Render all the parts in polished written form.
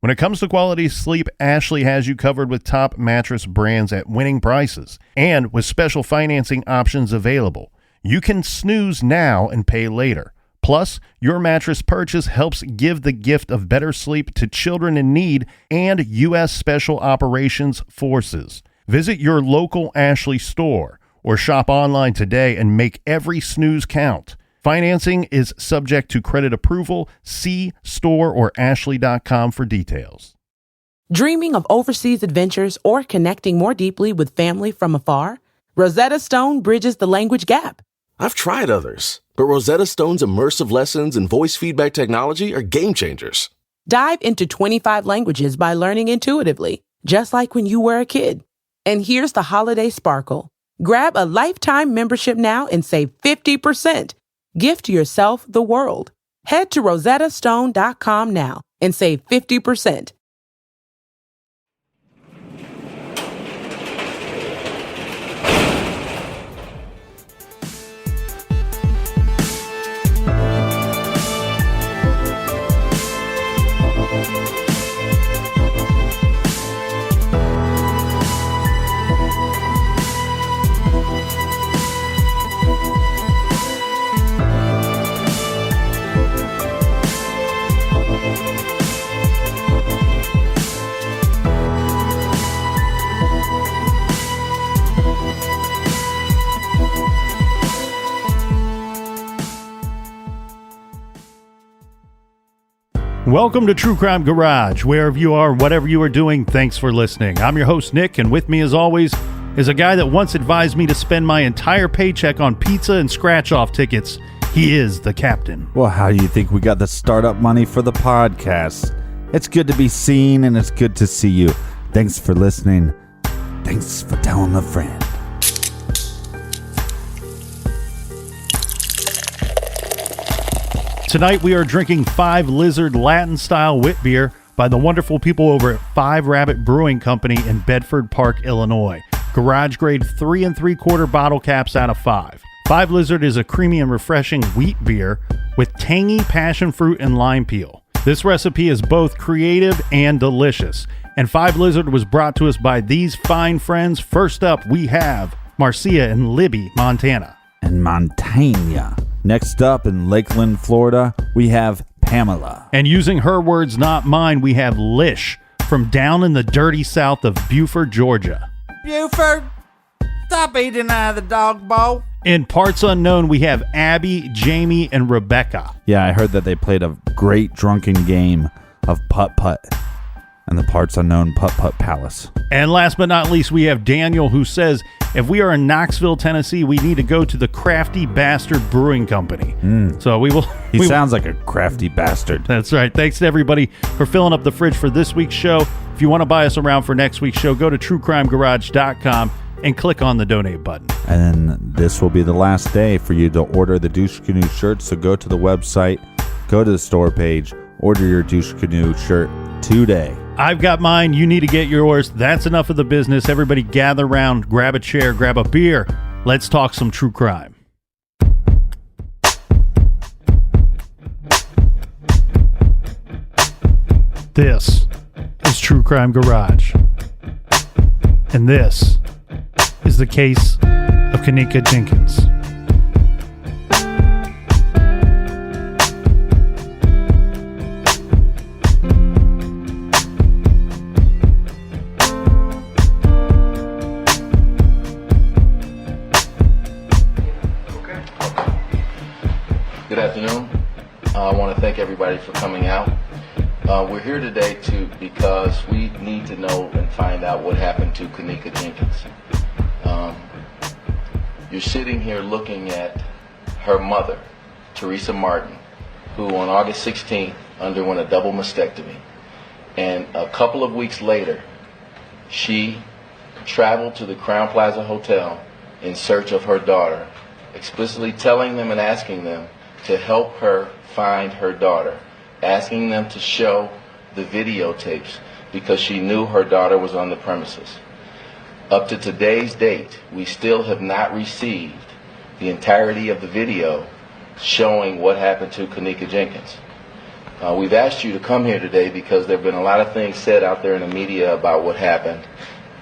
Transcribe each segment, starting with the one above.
When it comes to quality sleep, Ashley has you covered with top mattress brands at winning prices and with special financing options available. You can snooze now and pay later. Plus, your mattress purchase helps give the gift of better sleep to children in need and U.S. Special Operations Forces. Visit your local Ashley store or shop online today and make every snooze count. Financing is subject to credit approval. See store or ashley.com for details. Dreaming of overseas adventures or connecting more deeply with family from afar? Rosetta Stone bridges the language gap. I've tried others, but Rosetta Stone's immersive lessons and voice feedback technology are game changers. Dive into 25 languages by learning intuitively, just like when you were a kid. And here's the holiday sparkle. Grab a lifetime membership now and save 50%. Gift yourself the world. Head to rosettastone.com now and save 50%. Welcome to True Crime Garage. Wherever you are, whatever you are doing, thanks for listening. I'm your host, Nick, and with me, as always, is a guy that once advised me to spend my entire paycheck on pizza and scratch-off tickets. He is the captain. Well, how do you think we got the startup money for the podcast? It's good to be seen, and it's good to see you. Thanks for listening. Thanks for telling a friend. Tonight we are drinking 5 Lizard Latin-Style Witbier by the wonderful people over at 5 Rabbit Brewing Company in Bedford Park, Illinois. Garage grade 3 3/4 bottle caps out of 5. 5 Lizard is a creamy and refreshing wheat beer with tangy passion fruit and lime peel. This recipe is both creative and delicious. And 5 Lizard was brought to us by these fine friends. First up, we have Marcia in Libby, Montana. And Montana. Next up in Lakeland, Florida, we have Pamela. And using her words, not mine, we have Lish from down in the dirty south of Beaufort, Georgia. Buford, stop eating out of the dog bowl. In parts unknown, we have Abby, Jamie, and Rebecca. Yeah, I heard that they played a great drunken game of putt-putt and the parts unknown putt-putt palace. And last but not least, we have Daniel, who says, if we are in Knoxville, Tennessee, we need to go to the Crafty Bastard Brewing Company. So we will... He sounds like a crafty bastard. That's right. Thanks to everybody for filling up the fridge for this week's show. If you want to buy us around for next week's show, go to truecrimegarage.com and click on the donate button. And this will be the last day for you to order the Douche Canoe shirt. So go to the website, go to the store page, order your Douche Canoe shirt today. I've got mine. You need to get yours. That's enough of the business. Everybody gather around, grab a chair, grab a beer. Let's talk some true crime. This is True Crime Garage. And this is the case of Kenneka Jenkins. Good afternoon. I want to thank everybody for coming out. We're here today because we need to know and find out what happened to Kenneka Jenkins. You're sitting here looking at her mother, Teresa Martin, who on August 16th underwent a double mastectomy. And a couple of weeks later, she traveled to the Crowne Plaza Hotel in search of her daughter, explicitly telling them and asking them to help her find her daughter, asking them to show the videotapes because she knew her daughter was on the premises. Up to today's date, we still have not received the entirety of the video showing what happened to Kenneka Jenkins. We've asked you to come here today because there have been a lot of things said out there in the media about what happened,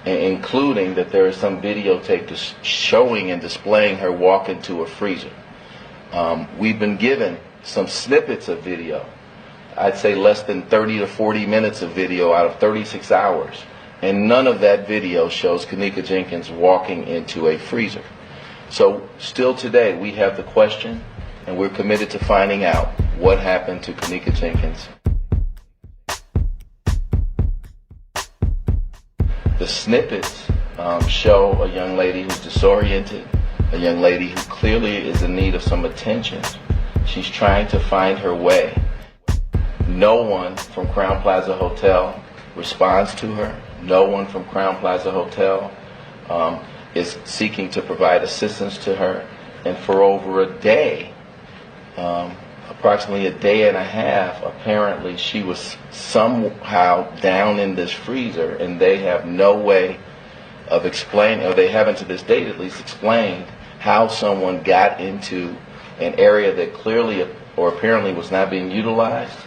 including that there is some videotape showing and displaying her walk into a freezer. We've been given some snippets of video. I'd say less than 30 to 40 minutes of video out of 36 hours. And none of that video shows Kenneka Jenkins walking into a freezer. So still today we have the question, and we're committed to finding out what happened to Kenneka Jenkins. The snippets show a young lady who's disoriented, a young lady who clearly is in need of some attention. She's trying to find her way. No one from Crowne Plaza Hotel responds to her. No one from Crowne Plaza Hotel is seeking to provide assistance to her. And for over a day, approximately a day and a half, apparently she was somehow down in this freezer, and they have no way of explaining, or they haven't to this date at least explained, how someone got into an area that clearly or apparently was not being utilized,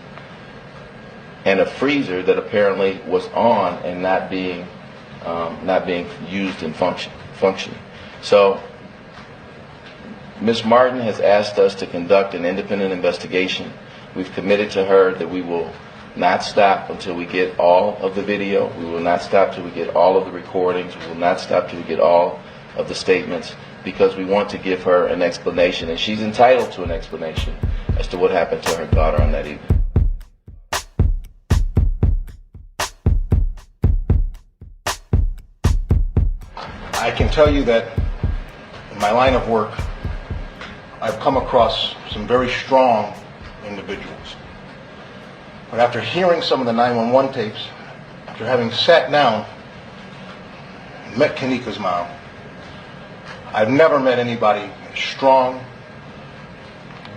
and a freezer that apparently was on and not being used and functioning. So Ms. Martin has asked us to conduct an independent investigation. We've committed to her that we will not stop until we get all of the video. We will not stop till we get all of the recordings. We will not stop till we get all of the statements, because we want to give her an explanation, and she's entitled to an explanation as to what happened to her daughter on that evening. I can tell you that in my line of work, I've come across some very strong individuals. But after hearing some of the 911 tapes, after having sat down and met Kenneka's mom, I've never met anybody as strong.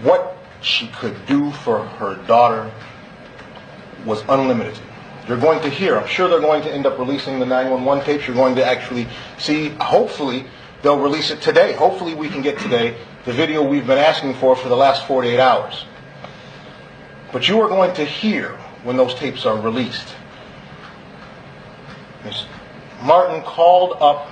What she could do for her daughter was unlimited. You're going to hear, I'm sure they're going to end up releasing the 911 tapes. You're going to actually see, hopefully they'll release it today. Hopefully we can get today the video we've been asking for the last 48 hours. But you are going to hear when those tapes are released. Ms. Martin called up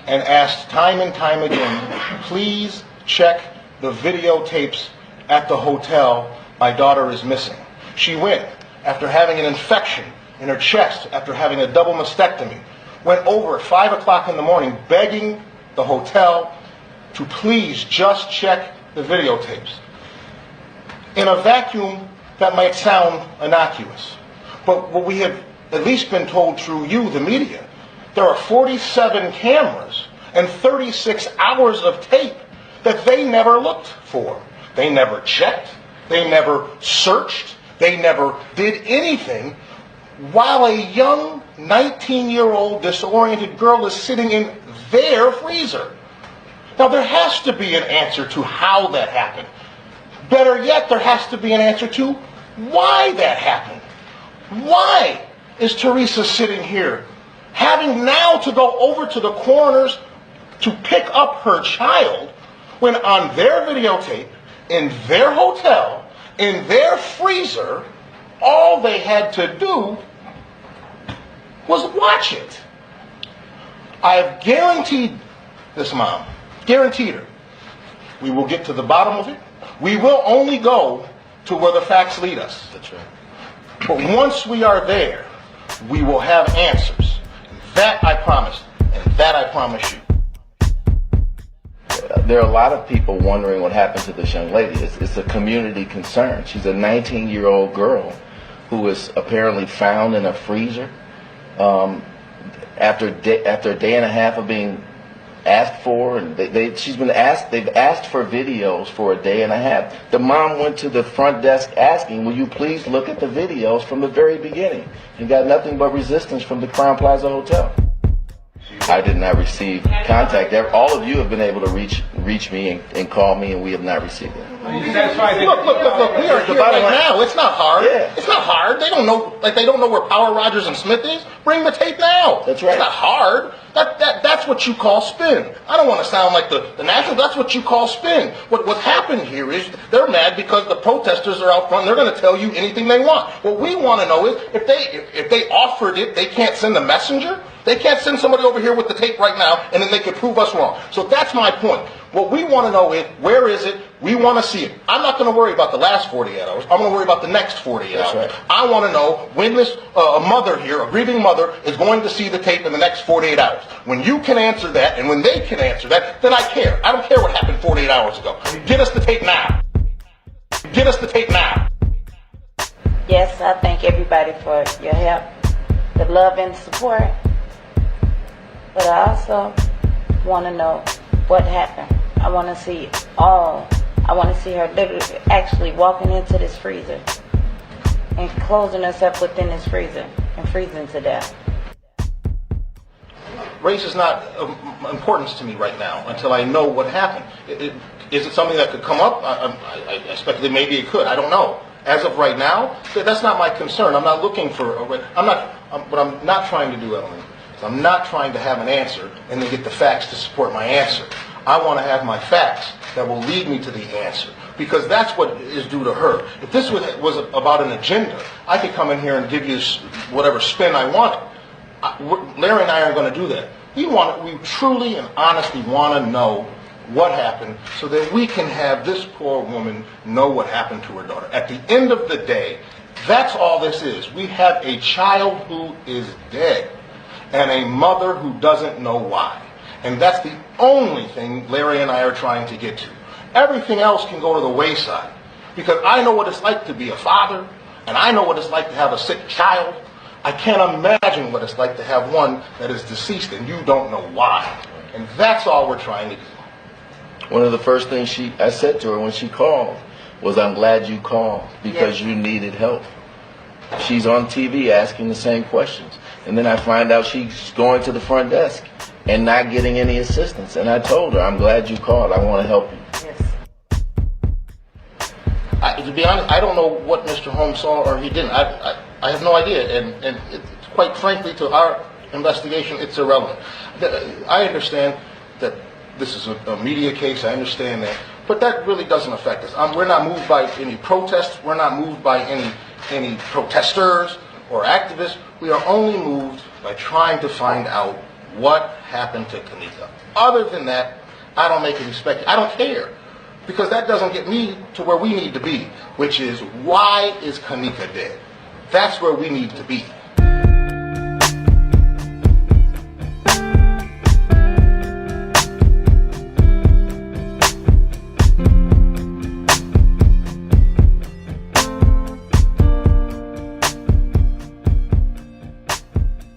and asked time and time again, please check the videotapes at the hotel. My daughter is missing. She went after having an infection in her chest, after having a double mastectomy, went over at 5 o'clock in the morning begging the hotel to please just check the videotapes. In a vacuum, that might sound innocuous, but what we have at least been told through you, the media, there are 47 cameras and 36 hours of tape that they never looked for. They never checked, they never searched, they never did anything, while a young 19-year-old disoriented girl is sitting in their freezer. Now there has to be an answer to how that happened. Better yet, there has to be an answer to why that happened. Why is Teresa sitting here, having now to go over to the coroners to pick up her child, when on their videotape, in their hotel, in their freezer, all they had to do was watch it? I have guaranteed this mom, guaranteed her, we will get to the bottom of it. We will only go to where the facts lead us. That's right. But once we are there, we will have answers. That I promise, and that I promise you. There are a lot of people wondering what happened to this young lady. It's a community concern. She's a 19-year-old girl who was apparently found in a freezer after a day and a half of being asked for, and they've asked for videos for a day and a half. The mom went to the front desk asking, will you please look at the videos from the very beginning, and got nothing but resistance from the Crowne Plaza Hotel. I did not receive contact. All of you have been able to reach me and call me, and we have not received it. Look. We are here right now. It's not hard. Yeah. It's not hard. They don't know where Power, Rogers, and Smith is. Bring the tape now. That's right. It's not hard. That's what you call spin. I don't want to sound like the National. That's what you call spin. What happened here is they're mad because the protesters are out front. And they're going to tell you anything they want. What we want to know is if they offered it, they can't send a messenger. They can't send somebody over here with the tape right now, and then they can prove us wrong. So that's my point. What we want to know is, where is it? We want to see it. I'm not going to worry about the last 48 hours. I'm going to worry about the next 48 hours. Right. I want to know when this mother here, a grieving mother, is going to see the tape in the next 48 hours. When you can answer that, and when they can answer that, then I care. I don't care what happened 48 hours ago. Get us the tape now. Get us the tape now. Yes, I thank everybody for your help, the love and support. But I also want to know what happened. I want to see all. I want to see her literally actually walking into this freezer and closing herself within this freezer and freezing to death. Race is not of importance to me right now until I know what happened. Is it something that could come up? I speculate maybe it could. I don't know. As of right now, that's not my concern. I'm not looking for what I'm not trying to do, Emily. I'm not trying to have an answer and then get the facts to support my answer. I want to have my facts that will lead me to the answer, because that's what is due to her. If this was about an agenda, I could come in here and give you whatever spin I wanted. Larry and I aren't going to do that. We truly and honestly want to know what happened so that we can have this poor woman know what happened to her daughter. At the end of the day, that's all this is. We have a child who is dead and a mother who doesn't know why. And that's the only thing Larry and I are trying to get to. Everything else can go to the wayside, because I know what it's like to be a father, and I know what it's like to have a sick child. I can't imagine what it's like to have one that is deceased and you don't know why. And that's all we're trying to do. One of the first things I said to her when she called was, "I'm glad you called because you needed help." She's on TV asking the same questions. And then I find out she's going to the front desk and not getting any assistance. And I told her, "I'm glad you called. I want to help you." Yes. To be honest, I don't know what Mr. Holmes saw or he didn't. I have no idea. And quite frankly, to our investigation, it's irrelevant. I understand that this is a media case. I understand that. But that really doesn't affect us. We're not moved by any protests. We're not moved by any protesters or activists. We are only moved by trying to find out what happened to Kenneka. Other than that, I don't make any I don't care, because that doesn't get me to where we need to be, which is, why is Kenneka dead? That's where we need to be.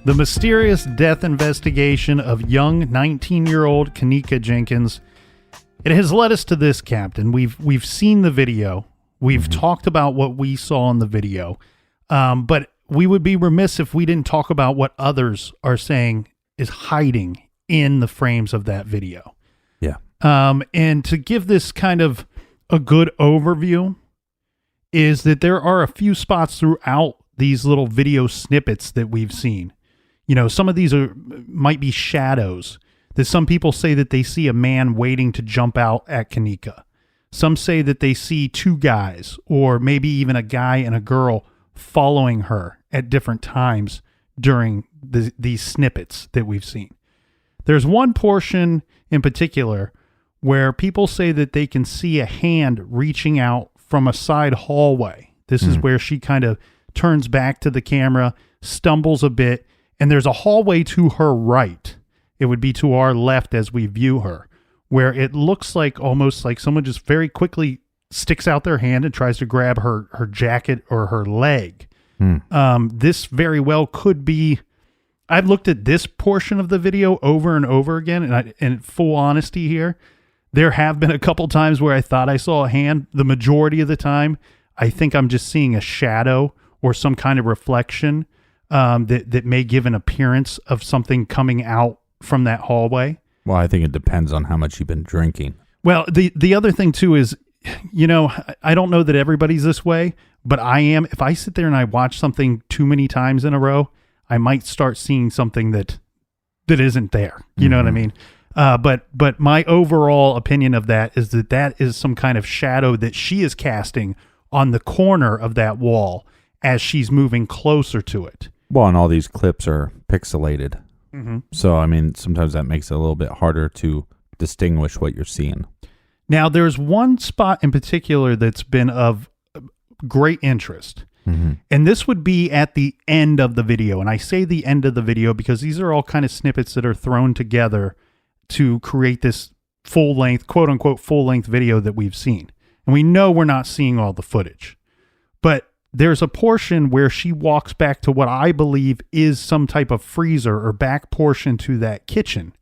The mysterious death investigation of young 19-year-old Kenneka Jenkins. It has led us to this, Captain. We've seen the video. We've talked about what we saw in the video. But we would be remiss if we didn't talk about what others are saying is hiding in the frames of that video. Yeah. And to give this kind of a good overview is that there are a few spots throughout these little video snippets that we've seen. You know, some of these might be shadows, that some people say that they see a man waiting to jump out at Kenneka. Some say that they see two guys, or maybe even a guy and a girl following her at different times during these snippets that we've seen. There's one portion in particular where people say that they can see a hand reaching out from a side hallway. This is where she kind of turns back to the camera, stumbles a bit, and there's a hallway to her right. It would be to our left as we view her, where it looks like almost like someone just very quickly sticks out their hand and tries to grab her jacket or her leg. This very well could be. I've looked at this portion of the video over and over again, and in full honesty here, there have been a couple times where I thought I saw a hand. The majority of the time, I think I'm just seeing a shadow or some kind of reflection that may give an appearance of something coming out from that hallway. Well, I think it depends on how much you've been drinking. Well, the other thing too is I don't know that everybody's this way, but I am. If I sit there and I watch something too many times in a row, I might start seeing something that isn't there. You know what I mean? But my overall opinion of that is some kind of shadow that she is casting on the corner of that wall as she's moving closer to it. Well, and all these clips are pixelated. Mm-hmm. So, I mean, sometimes that makes it a little bit harder to distinguish what you're seeing. Now, there's one spot in particular that's been of great interest. Mm-hmm. And this would be at the end of the video. And I say the end of the video because these are all kind of snippets that are thrown together to create this full-length, quote-unquote, full-length video that we've seen. And we know we're not seeing all the footage. But there's a portion where she walks back to what I believe is some type of freezer or back portion to that kitchen,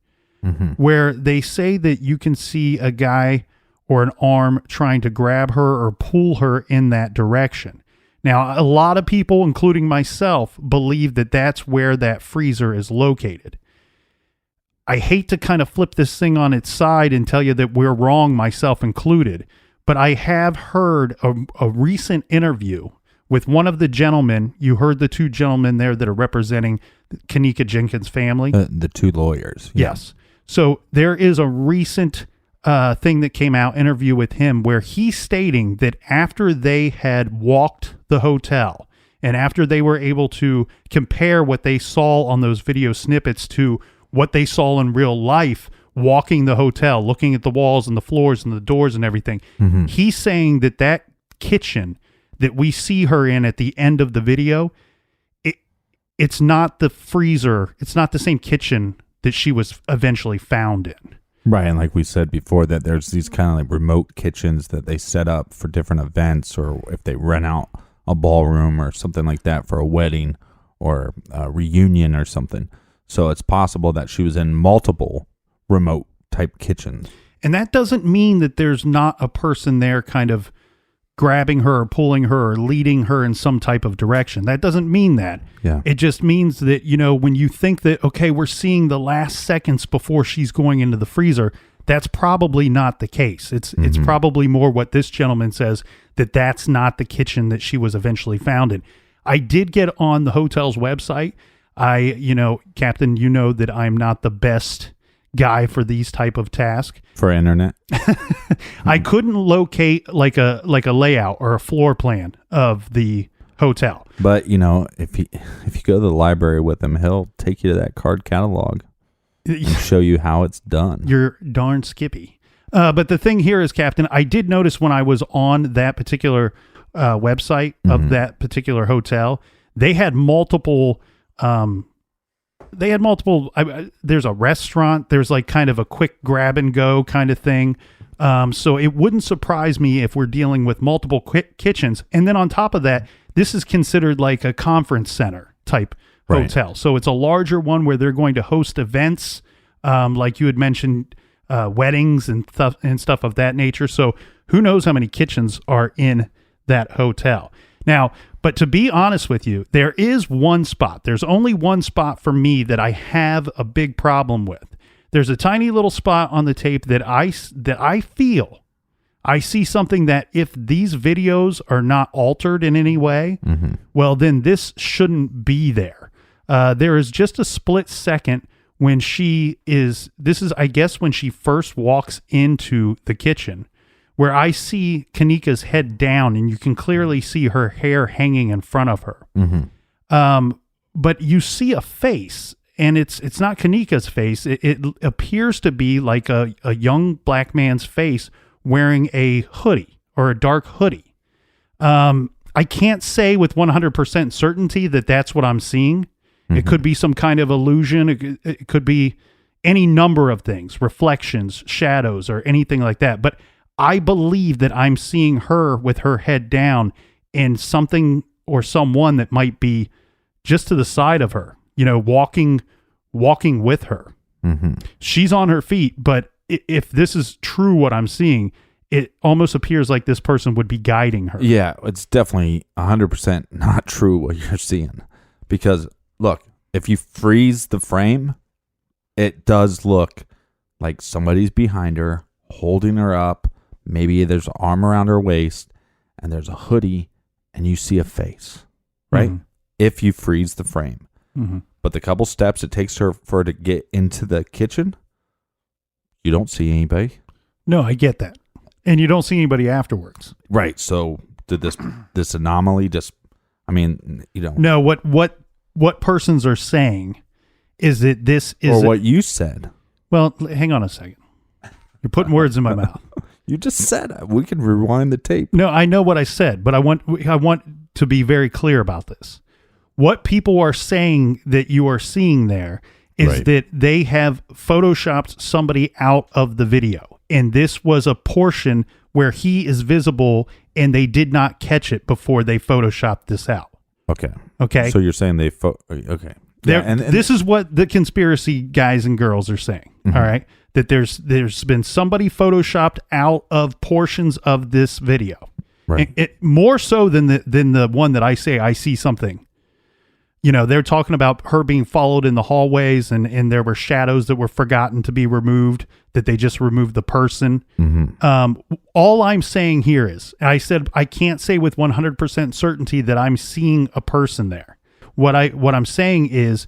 where they say that you can see a guy or an arm trying to grab her or pull her in that direction. Now, a lot of people, including myself, believe that that's where that freezer is located. I hate to kind of flip this thing on its side and tell you that we're wrong, myself included, but I have heard a recent interview with one of the gentlemen. You heard the two gentlemen there that are representing the Kenneka Jenkins family. The two lawyers. Yeah. Yes. So there is a recent thing that came out, interview with him, where he's stating that after they had walked the hotel and after they were able to compare what they saw on those video snippets to what they saw in real life, walking the hotel, looking at the walls and the floors and the doors and everything, he's saying that kitchen that we see her in at the end of the video, it's not the freezer, it's not the same kitchen that she was eventually found in. Right, and like we said before, that there's these kind of like remote kitchens that they set up for different events, or if they rent out a ballroom or something like that for a wedding or a reunion or something. So it's possible that she was in multiple remote type kitchens. And that doesn't mean that there's not a person there kind of grabbing her or pulling her or leading her in some type of direction. That doesn't mean that. Yeah. It just means that, when you think that, okay, we're seeing the last seconds before she's going into the freezer, that's probably not the case. It's probably more what this gentleman says, that that's not the kitchen that she was eventually found in. I did get on the hotel's website. Captain, that I'm not the best guy for these type of tasks. For internet? I couldn't locate like a layout or a floor plan of the hotel. But, if you go to the library with him, he'll take you to that card catalog and show you how it's done. You're darn skippy. But the thing here is, Captain, I did notice when I was on that particular website of that particular hotel, they had multiple there's a restaurant, there's like kind of a quick grab and go kind of thing. So it wouldn't surprise me if we're dealing with multiple quick kitchens. And then on top of that, this is considered like a conference center type hotel. So it's a larger one where they're going to host events, like you had mentioned, weddings and stuff of that nature. So who knows how many kitchens are in that hotel. Now, but to be honest with you, there is one spot. There's only one spot for me that I have a big problem with. There's a tiny little spot on the tape that I feel I see something that if these videos are not altered in any way, well, then this shouldn't be there. There is just a split second when I guess when she first walks into the kitchen, where I see Kenneka's head down and you can clearly see her hair hanging in front of her. But you see a face, and it's not Kenneka's face. It appears to be like a young black man's face wearing a hoodie or a dark hoodie. I can't say with 100% certainty that that's what I'm seeing. It could be some kind of illusion. It could be any number of things, reflections, shadows, or anything like that. But I believe that I'm seeing her with her head down and something or someone that might be just to the side of her, walking with her. She's on her feet, but if this is true what I'm seeing, it almost appears like this person would be guiding her. Yeah, it's definitely 100% not true what you're seeing. Because, look, if you freeze the frame, it does look like somebody's behind her, holding her up, maybe there's an arm around her waist and there's a hoodie and you see a face, right? Mhm. If you freeze the frame. Mm-hmm. But the couple steps it takes for her to get into the kitchen, you don't see anybody. No, I get that. And you don't see anybody afterwards. Right. So did this anomaly just, I mean, you know. No, what persons are saying is that this is... Or what you said. Well, hang on a second. You're putting words in my mouth. You just said it. We can rewind the tape. No, I know what I said, but I want to be very clear about this. What people are saying that you are seeing there is Right. that they have photoshopped somebody out of the video. And this was a portion where he is visible and they did not catch it before they photoshopped this out. Okay. Okay. So you're saying okay. There, Yeah, and this is what the conspiracy guys and girls are saying. Mm-hmm. All right. That there's been somebody photoshopped out of portions of this video. Right. And it more so than the one that I say I see something. You know, they're talking about her being followed in the hallways and there were shadows that were forgotten to be removed, that they just removed the person. Mm-hmm. All I'm saying here is, I said I can't say with 100% certainty that I'm seeing a person there. What I'm saying is,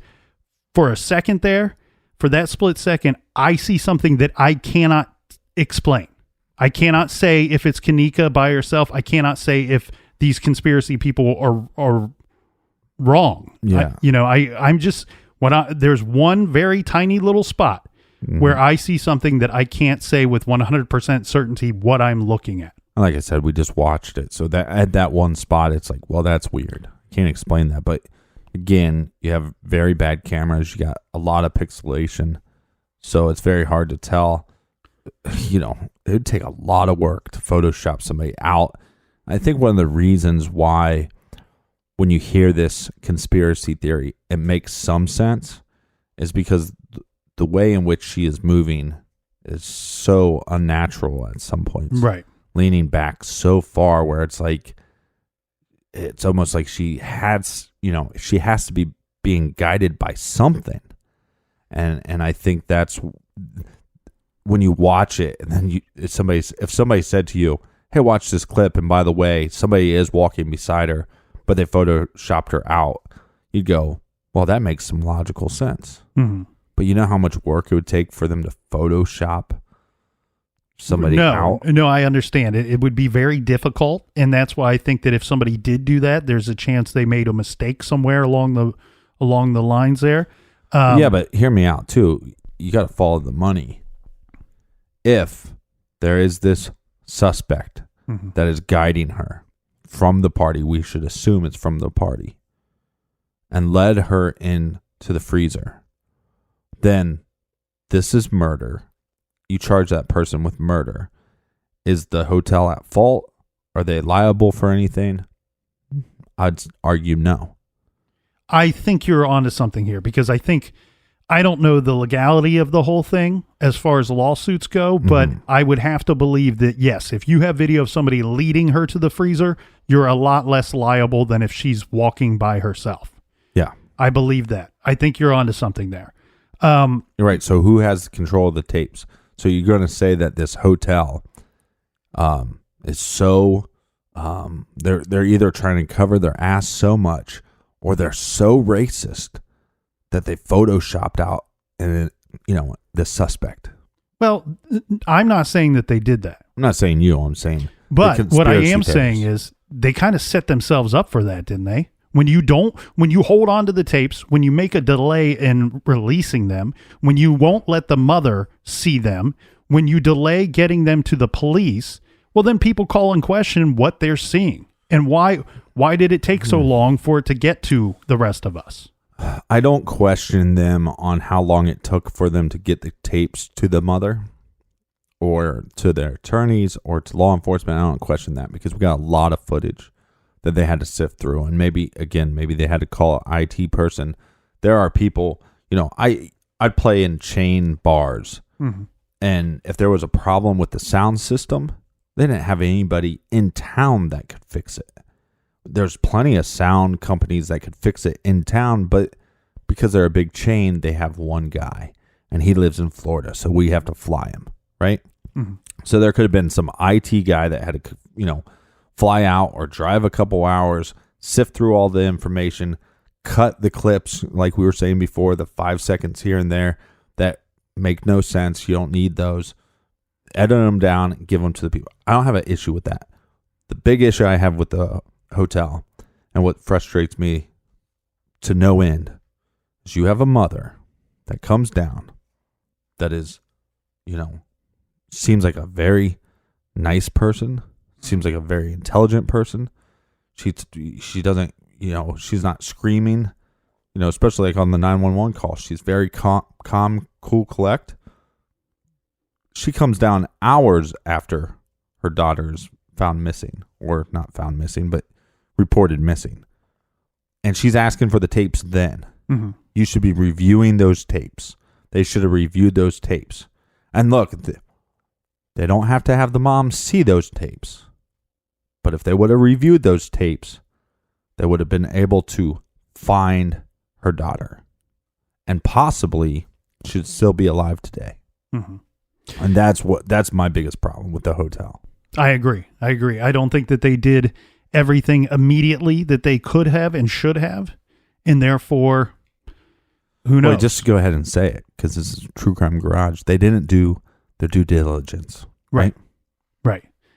for a second there, for that split second, I see something that I cannot explain. I cannot say if it's Kenneka by herself. I cannot say if these conspiracy people are wrong. Yeah. I'm just there's one very tiny little spot where I see something that I can't say with 100% certainty what I'm looking at. Like I said, we just watched it. So that at that one spot, it's like, well, that's weird. Can't explain that. But again, you have very bad cameras. You got a lot of pixelation. So it's very hard to tell. You know, it would take a lot of work to Photoshop somebody out. I think one of the reasons why when you hear this conspiracy theory, it makes some sense is because the way in which she is moving is so unnatural at some points. Right. Leaning back so far where it's like, it's almost like she has to be being guided by something. And I think that's when you watch it and then if somebody said to you, hey, watch this clip. And by the way, somebody is walking beside her, but they photoshopped her out. You'd go, well, that makes some logical sense. Mm-hmm. But you know how much work it would take for them to Photoshop somebody out? No, I understand. It would be very difficult, and that's why I think that if somebody did do that, there's a chance they made a mistake somewhere along the lines there. Yeah, but hear me out, too. You got to follow the money. If there is this suspect that is guiding her from the party, we should assume it's from the party, and led her into the freezer, then this is murder. You charge that person with murder. Is the hotel at fault? Are they liable for anything? I'd argue no. I think you're onto something here because I don't know the legality of the whole thing as far as lawsuits go, but I would have to believe that, yes, if you have video of somebody leading her to the freezer, you're a lot less liable than if she's walking by herself. Yeah. I believe that. I think you're onto something there. You're right. So who has control of the tapes? So you're going to say that this hotel is so they're either trying to cover their ass so much or they're so racist that they photoshopped out the suspect. Well, I'm not saying that they did that. I'm not saying you. I'm saying, but what I am theories. saying is they kind of set themselves up for that, didn't they? When you hold on to the tapes, when you make a delay in releasing them, when you won't let the mother see them, when you delay getting them to the police, well, then people call and question what they're seeing and why did it take so long for it to get to the rest of us? I don't question them on how long it took for them to get the tapes to the mother or to their attorneys or to law enforcement. I don't question that because we got a lot of footage that they had to sift through. And maybe they had to call an IT person. There are people, I play in chain bars. Mm-hmm. And if there was a problem with the sound system, they didn't have anybody in town that could fix it. There's plenty of sound companies that could fix it in town, but because they're a big chain, they have one guy and he lives in Florida. So we have to fly him, right? So there could have been some IT guy that had to, fly out or drive a couple hours, sift through all the information, cut the clips, like we were saying before, the 5 seconds here and there that make no sense. You don't need those. Edit them down and give them to the people. I don't have an issue with that. The big issue I have with the hotel and what frustrates me to no end is you have a mother that comes down that is, seems like a very nice person, seems like a very intelligent person. She doesn't, she's not screaming, especially like on the 911 call. She's very calm, cool, collect. She comes down hours after her daughter's found missing, or not found missing, but reported missing. And she's asking for the tapes then. Mm-hmm. You should be reviewing those tapes. They should have reviewed those tapes. And look, they don't have to have the mom see those tapes. But if they would have reviewed those tapes, they would have been able to find her daughter. And possibly should still be alive today. Mm-hmm. And that's my biggest problem with the hotel. I agree. I don't think that they did everything immediately that they could have and should have. And therefore, who knows? Well, just go ahead and say it, because this is True Crime Garage. They didn't do their due diligence. Right.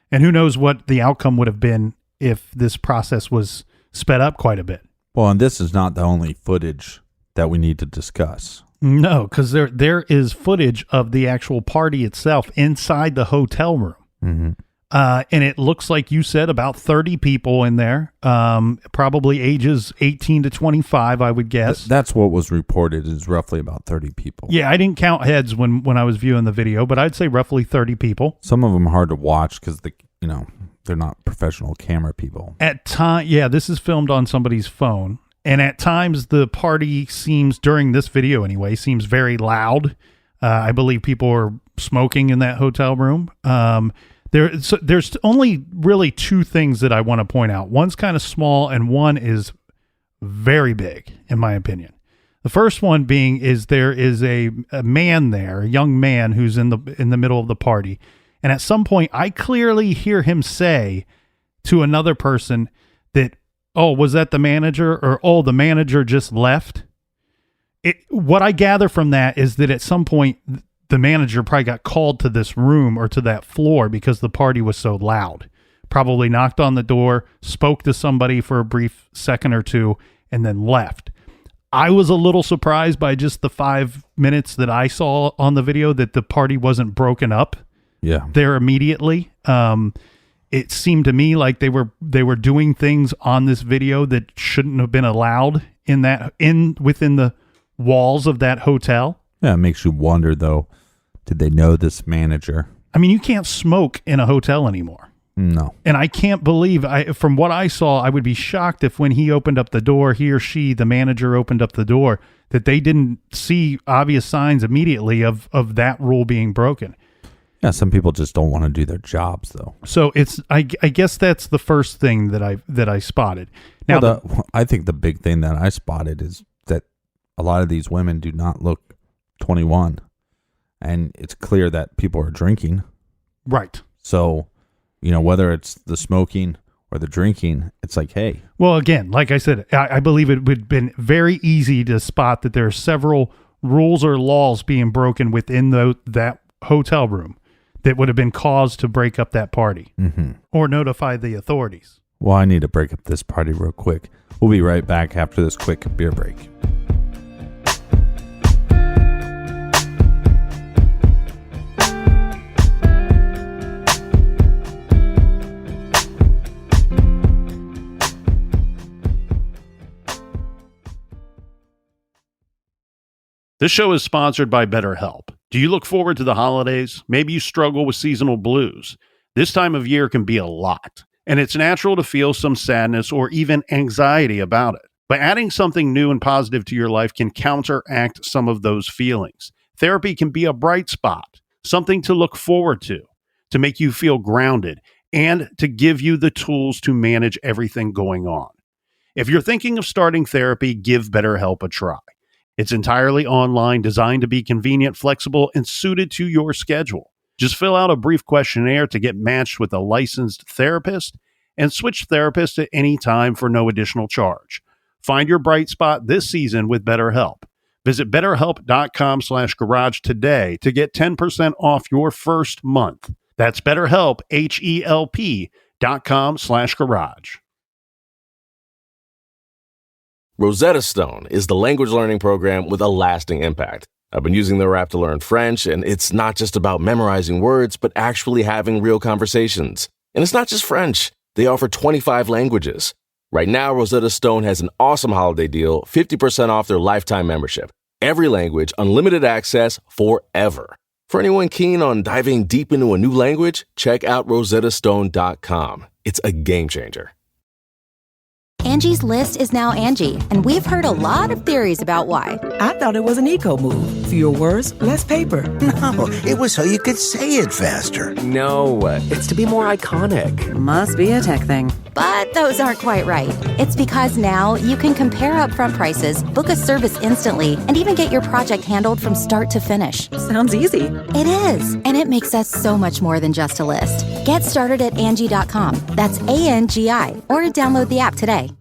And who knows what the outcome would have been if this process was sped up quite a bit. Well, and this is not the only footage that we need to discuss. No, because there is footage of the actual party itself inside the hotel room. Mm-hmm. And it looks like you said about 30 people in there, probably ages 18 to 25, I would guess. That's what was reported, is roughly about 30 people. Yeah, I didn't count heads when I was viewing the video, but I'd say roughly 30 people. Some of them are hard to watch because they're not professional camera people. This is filmed on somebody's phone. And at times the party seems, during this video anyway, seems very loud. I believe people are smoking in that hotel room. There's only really two things that I want to point out. One's kind of small and one is very big, in my opinion. The first one being is there is a man there, a young man who's in the middle of the party. And at some point, I clearly hear him say to another person that, "Oh, was that the manager?" Or, "Oh, the manager just left." What I gather from that is that at some point, the manager probably got called to this room or to that floor because the party was so loud. Probably knocked on the door, spoke to somebody for a brief second or two, and then left. I was a little surprised by just the 5 minutes that I saw on the video that the party wasn't broken up. Yeah. There immediately. It seemed to me like they were doing things on this video that shouldn't have been allowed within the walls of that hotel. Yeah, it makes you wonder, though, did they know this manager? I mean, you can't smoke in a hotel anymore. No. And I can't believe, from what I saw, I would be shocked if when he opened up the door, he or she, the manager, opened up the door, that they didn't see obvious signs immediately of that rule being broken. Yeah, some people just don't want to do their jobs, though. So I guess that's the first thing that I spotted. Now, I think the big thing that I spotted is that a lot of these women do not look 21, and it's clear that people are drinking. Right. So, whether it's the smoking or the drinking, it's like, hey. Well, again, like I said, I believe it would have been very easy to spot that there are several rules or laws being broken within that hotel room that would have been cause to break up that party or notify the authorities. Well, I need to break up this party real quick. We'll be right back after this quick beer break. This show is sponsored by BetterHelp. Do you look forward to the holidays? Maybe you struggle with seasonal blues. This time of year can be a lot, and it's natural to feel some sadness or even anxiety about it. But adding something new and positive to your life can counteract some of those feelings. Therapy can be a bright spot, something to look forward to make you feel grounded, and to give you the tools to manage everything going on. If you're thinking of starting therapy, give BetterHelp a try. It's entirely online, designed to be convenient, flexible, and suited to your schedule. Just fill out a brief questionnaire to get matched with a licensed therapist and switch therapists at any time for no additional charge. Find your bright spot this season with BetterHelp. Visit betterhelp.com/garage today to get 10% off your first month. That's BetterHelp, HELP.com/garage. Rosetta Stone is the language learning program with a lasting impact. I've been using their app to learn French, and it's not just about memorizing words, but actually having real conversations. And it's not just French. They offer 25 languages. Right now, Rosetta Stone has an awesome holiday deal, 50% off their lifetime membership. Every language, unlimited access forever. For anyone keen on diving deep into a new language, check out rosettastone.com. It's a game changer. Angie's List is now Angie, and we've heard a lot of theories about why. I thought it was an eco move. Fewer words, less paper. No, it was so you could say it faster. No, it's to be more iconic. Must be a tech thing. But those aren't quite right. It's because now you can compare upfront prices, book a service instantly, and even get your project handled from start to finish. Sounds easy. It is, and it makes us so much more than just a list. Get started at Angie.com. That's ANGI, or download the app today.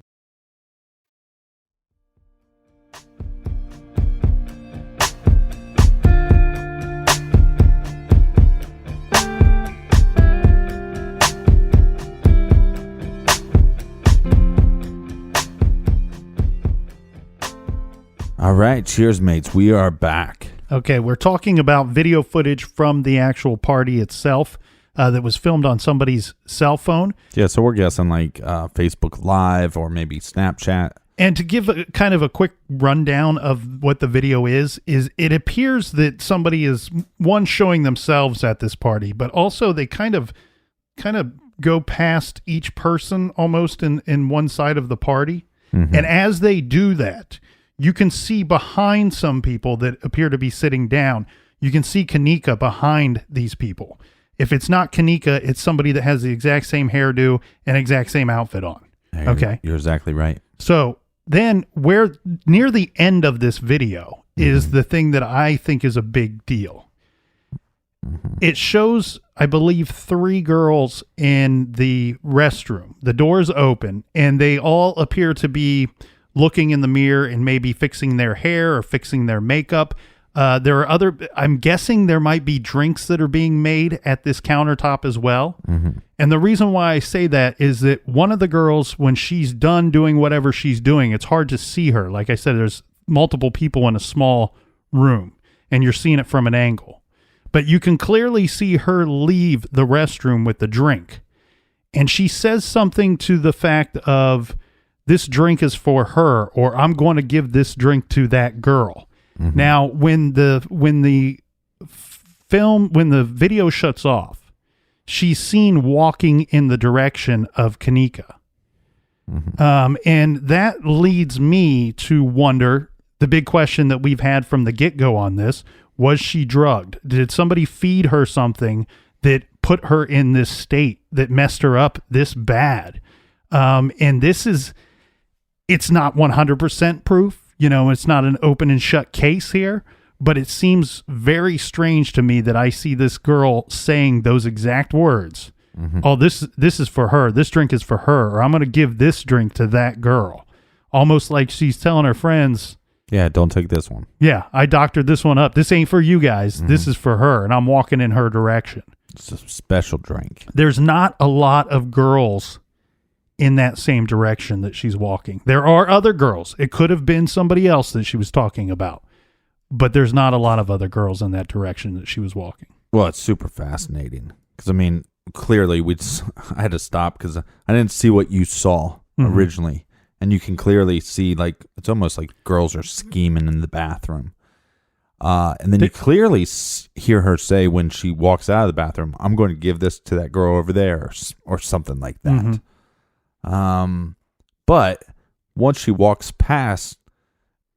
All right, cheers, mates. We are back. Okay, we're talking about video footage from the actual party itself that was filmed on somebody's cell phone. Yeah, so we're guessing like Facebook Live or maybe Snapchat. And to give kind of a quick rundown of what the video is it appears that somebody is, one, showing themselves at this party, but also they kind of go past each person almost in one side of the party. Mm-hmm. And as they do that, you can see behind some people that appear to be sitting down, you can see Kenneka behind these people. If it's not Kenneka, it's somebody that has the exact same hairdo and exact same outfit on. Hey, okay. You're exactly right. So then where near the end of this video is the thing that I think is a big deal. Mm-hmm. It shows, I believe, 3 girls in the restroom. The door's open and they all appear to be looking in the mirror and maybe fixing their hair or fixing their makeup. There are I'm guessing there might be drinks that are being made at this countertop as well. Mm-hmm. And the reason why I say that is that one of the girls, when she's done doing whatever she's doing, it's hard to see her. Like I said, there's multiple people in a small room and you're seeing it from an angle. But you can clearly see her leave the restroom with the drink. And she says something to the fact of, this drink is for her, or I'm going to give this drink to that girl. Mm-hmm. Now, when the video shuts off, she's seen walking in the direction of Kenneka. Mm-hmm. And that leads me to wonder, the big question that we've had from the get-go on this, was she drugged? Did somebody feed her something that put her in this state, that messed her up this bad? And it's not 100% proof, it's not an open and shut case here, but it seems very strange to me that I see this girl saying those exact words. Mm-hmm. Oh, this is for her. This drink is for her, or I'm going to give this drink to that girl. Almost like she's telling her friends, yeah, don't take this one. Yeah, I doctored this one up. This ain't for you guys. Mm-hmm. This is for her, and I'm walking in her direction. It's a special drink. There's not a lot of girls in that same direction that she's walking. There are other girls. It could have been somebody else that she was talking about, but there's not a lot of other girls in that direction that she was walking. Well, it's super fascinating because, clearly I had to stop because I didn't see what you saw originally. And you can clearly see, it's almost like girls are scheming in the bathroom. And then you clearly hear her say when she walks out of the bathroom, I'm going to give this to that girl over there, or something like that. Mm-hmm. But once she walks past,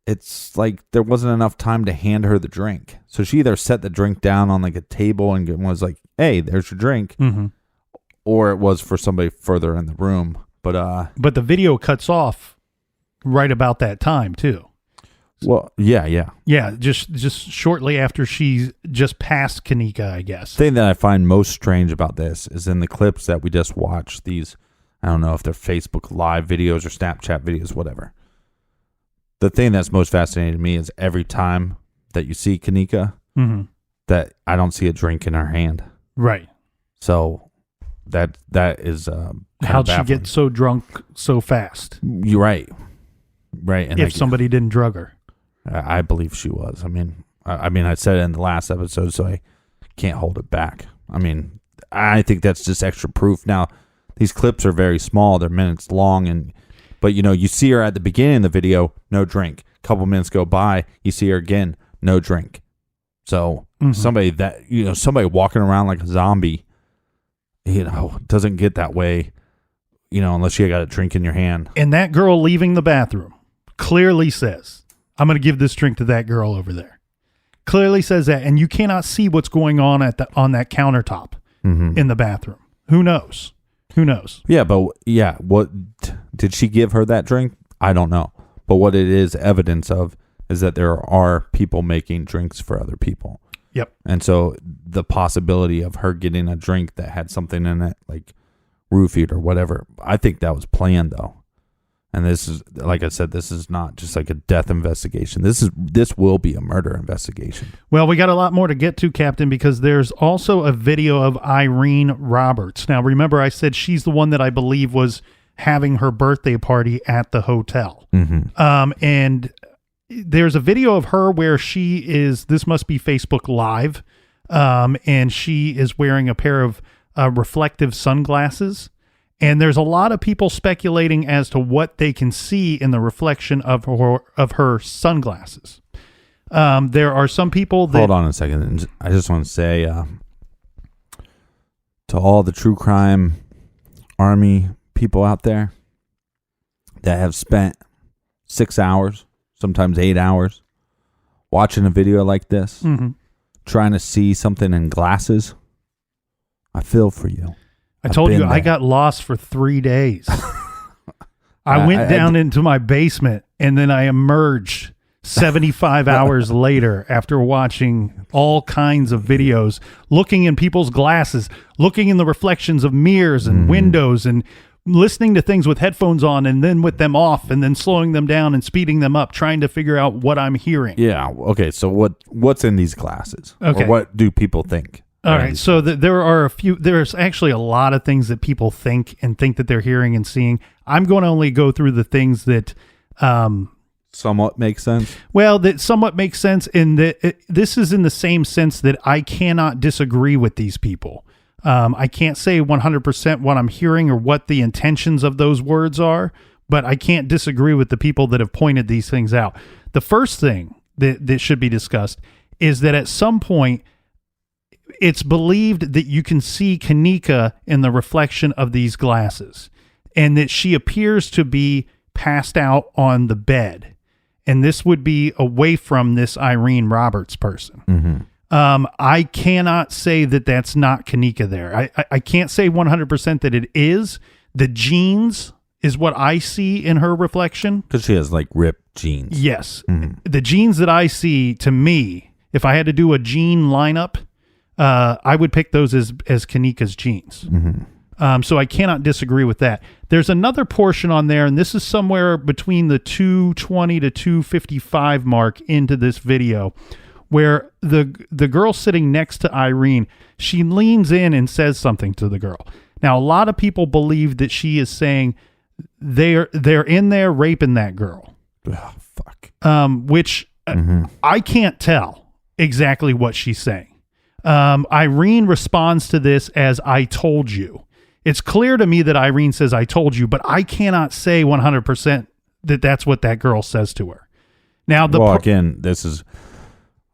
it's like there wasn't enough time to hand her the drink. So she either set the drink down on a table and was like, hey, there's your drink. Mm-hmm. Or it was for somebody further in the room. But the video cuts off right about that time too. Well, yeah. Yeah, just shortly after she just passed Kenneka, I guess. The thing that I find most strange about this is in the clips that we just watched, these, I don't know if they're Facebook Live videos or Snapchat videos, whatever. The thing that's most fascinating to me is every time that you see Kenneka, that I don't see a drink in her hand. Right. So that is how'd she get so drunk so fast? You're right. Right. And if somebody didn't drug her. I believe she was. I mean, I said it in the last episode, so I can't hold it back. I mean, I think that's just extra proof. Now, these clips are very small; they're minutes long, but you see her at the beginning of the video, no drink. A couple minutes go by, you see her again, no drink. So somebody walking around like a zombie, doesn't get that way, unless you got a drink in your hand. And that girl leaving the bathroom clearly says, I'm going to give this drink to that girl over there. Clearly says that, and you cannot see what's going on on that countertop in the bathroom. Who knows? Yeah, but what did she give her that drink? I don't know. But what it is evidence of is that there are people making drinks for other people. Yep. And so the possibility of her getting a drink that had something in it, like roofied or whatever, I think that was planned though. And this is, like I said, this is not just like a death investigation. This will be a murder investigation. Well, we got a lot more to get to, Captain, because there's also a video of Irene Roberts. Now, remember, I said she's the one that I believe was having her birthday party at the hotel. And there's a video of her where she is, this must be Facebook Live, and she is wearing a pair of reflective sunglasses. And there's a lot of people speculating as to what they can see in the reflection of her sunglasses. There are some people that... Hold on a second. I just want to say to all the true crime army people out there that have spent 6 hours, sometimes 8 hours, watching a video like this, trying to see something in glasses, I feel for you. I told you I got lost for 3 days. I went down into my basement and then I emerged 75 hours later after watching all kinds of videos, looking in people's glasses, looking in the reflections of mirrors and windows and listening to things with headphones on and then with them off and then slowing them down and speeding them up, trying to figure out what I'm hearing. Yeah. Okay. So what's in these glasses? Okay. Or what do people think? All right, so there's actually a lot of things that people think that they're hearing and seeing. I'm going to only go through the things that somewhat make sense. Well, that somewhat makes sense in that this is in the same sense that I cannot disagree with these people. I can't say 100% what I'm hearing or what the intentions of those words are, but I can't disagree with the people that have pointed these things out. The first thing that should be discussed is that at some point, it's believed that you can see Kenneka in the reflection of these glasses and that she appears to be passed out on the bed. And this would be away from this Irene Roberts person. I cannot say that that's not Kenneka there. I can't say 100% that it is. The jeans is what I see in her reflection. Because she has like ripped jeans. Yes. The jeans that I see, to me, if I had to do a jean lineup, I would pick those as Kenneka's jeans. So I cannot disagree with that. There's another portion on there, and this is somewhere between the 220 to 255 mark into this video, where the girl sitting next to Irene, she leans in and says something to the girl. Now, a lot of people believe that she is saying they're in there raping that girl. Oh, fuck. Which I can't tell exactly what she's saying. Irene responds to this as I told you. It's clear to me that Irene says I told you, but I cannot say 100% that that's what that girl says to her. Now, again, this is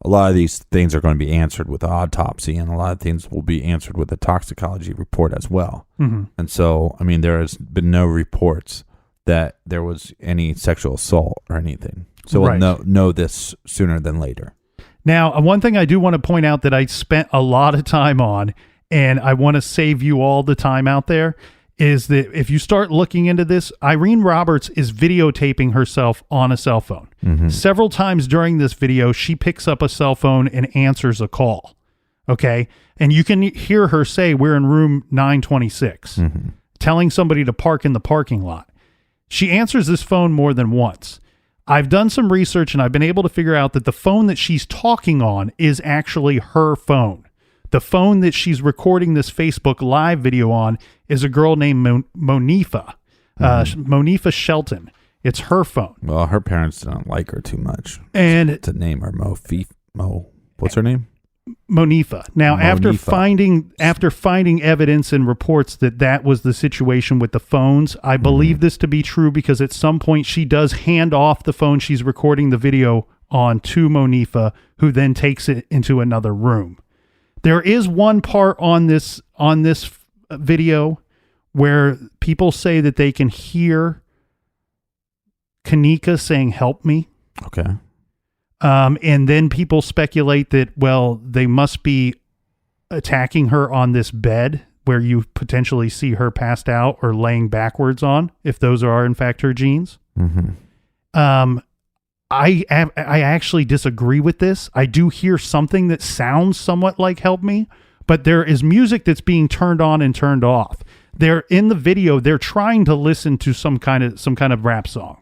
a lot of these things are going to be answered with autopsy, and a lot of things will be answered with a toxicology report as well. And so, I mean, there has been no reports that there was any sexual assault or anything. So we'll know this sooner than later. Now, one thing I do want to point out that I spent a lot of time on, and I want to save you all the time out there, is that if you start looking into this, Irene Roberts is videotaping herself on a cell phone. Several times during this video, she picks up a cell phone and answers a call. Okay. And you can hear her say, "We're in room 926, telling somebody to park in the parking lot. She answers this phone more than once. I've done some research and I've been able to figure out that the phone that she's talking on is actually her phone. The phone that she's recording this Facebook Live video on is a girl named Monifa, Monifa Shelton. It's her phone. Well, her parents don't like her too much. And to name her what's her name? Monifa. Now, Monifa. after finding evidence and reports that was the situation with the phones, I believe this to be true because at some point she does hand off the phone she's recording the video on to Monifa, who then takes it into another room. There is one part on this video where people say that they can hear Kenneka saying, "Help me." Okay. And then people speculate that, well, they must be attacking her on this bed where you potentially see her passed out or laying backwards on, if those are in fact her genes. I actually disagree with this. I do hear something that sounds somewhat like "Help Me," but there is music that's being turned on and turned off. They're in the video. They're trying to listen to some kind of rap song.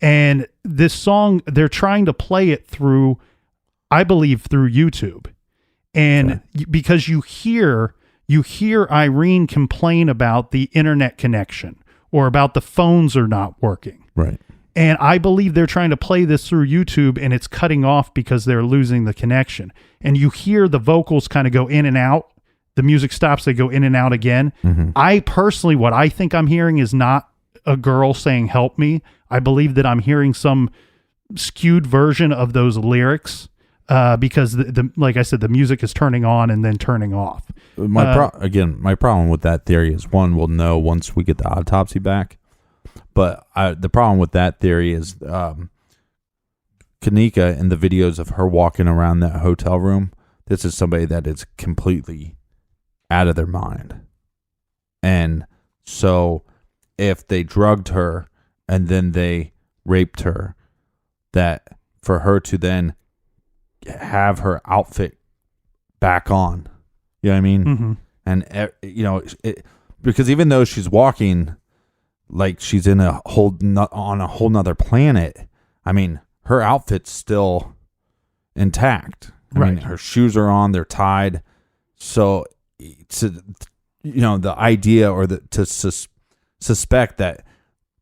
And this song, they're trying to play it through, I believe, through YouTube. And because you hear Irene complain about the internet connection or about the phones are not working. Right. And I believe they're trying to play this through YouTube and it's cutting off because they're losing the connection. And you hear the vocals kind of go in and out. The music stops, they go in and out again. I personally, what I think I'm hearing is not a girl saying "help me." I believe that I'm hearing some skewed version of those lyrics because the like I said, the music is turning on and then turning off. My problem with that theory is, one, we'll know once we get the autopsy back. But the problem with that theory is Kenneka, in the videos of her walking around that hotel room, this is somebody that is completely out of their mind. And so if they drugged her and then they raped her, that for her to then have her outfit back on, you know what I mean? And, because even though she's walking like she's in on a whole nother planet, I mean, her outfit's still intact. I mean, her shoes are on, they're tied. So, the idea or to suspect that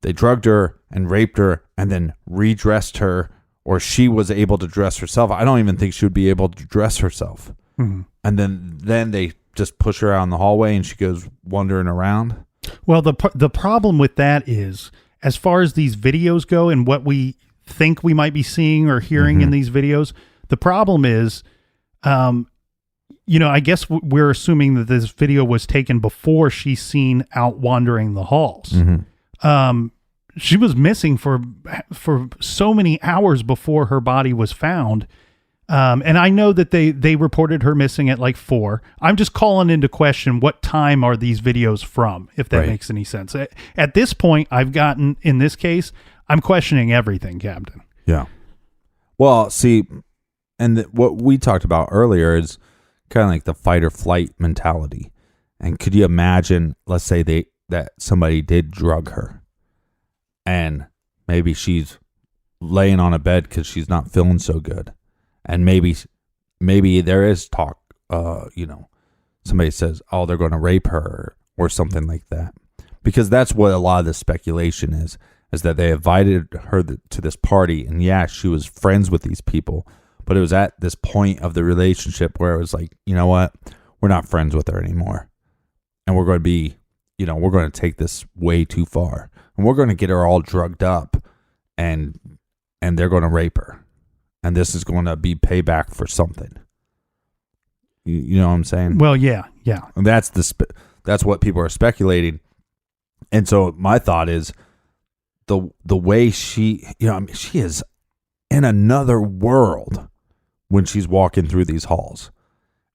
they drugged her and raped her and then redressed her, or she was able to dress herself. I don't even think she would be able to dress herself. And then they just push her out in the hallway and she goes wandering around. Well, the problem with that is, as far as these videos go and what we think we might be seeing or hearing in these videos, the problem is, I guess we're assuming that this video was taken before she's seen out wandering the halls. She was missing for so many hours before her body was found. And I know that they reported her missing at like 4. I'm just calling into question, what time are these videos from, if that makes any sense. At this point, in this case, I'm questioning everything, Captain. Yeah. Well, see, and what we talked about earlier is kind of like the fight or flight mentality. And could you imagine, let's say that somebody did drug her and maybe she's laying on a bed because she's not feeling so good. And maybe there is talk, somebody says, "Oh, they're going to rape her," or something like that. Because that's what a lot of the speculation is that they invited her to this party. And yeah, she was friends with these people, but it was at this point of the relationship where it was like, you know what? We're not friends with her anymore. And we're going to be, we're going to take this way too far. And we're going to get her all drugged up and they're going to rape her. And this is going to be payback for something. You know what I'm saying? Well, yeah. And that's what people are speculating. And so my thought is the way she is in another world when she's walking through these halls.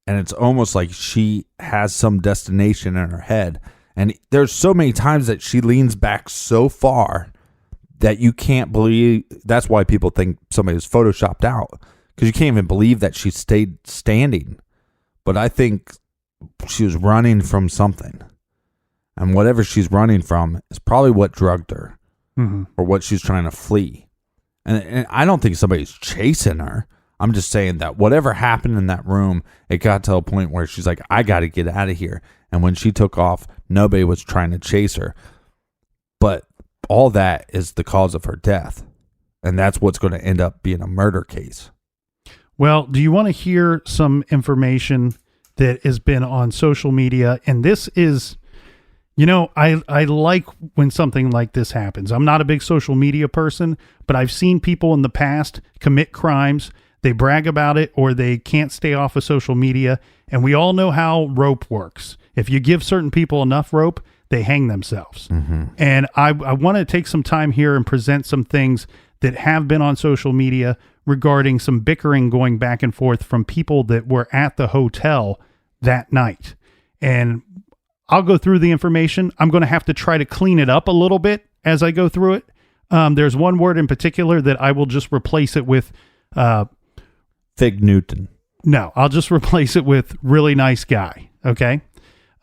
And it's almost like she has some destination in her head. And there's so many times that she leans back so far that you can't believe. That's why people think somebody was photoshopped out, because you can't even believe that she stayed standing. But I think she was running from something. And whatever she's running from is probably what drugged her, or what she's trying to flee. And I don't think somebody's chasing her. I'm just saying that whatever happened in that room, it got to a point where she's like, I got to get out of here. And when she took off, nobody was trying to chase her. But all that is the cause of her death. And that's what's going to end up being a murder case. Well, do you want to hear some information that has been on social media? And this is, I like when something like this happens. I'm not a big social media person, but I've seen people in the past commit crimes. They brag about it, or they can't stay off of social media. And we all know how rope works. If you give certain people enough rope, they hang themselves. And I want to take some time here and present some things that have been on social media regarding some bickering going back and forth from people that were at the hotel that night. And I'll go through the information. I'm going to have to try to clean it up a little bit as I go through it. There's one word in particular that I will just replace it with Fig Newton. No, I'll just replace it with really nice guy. Okay.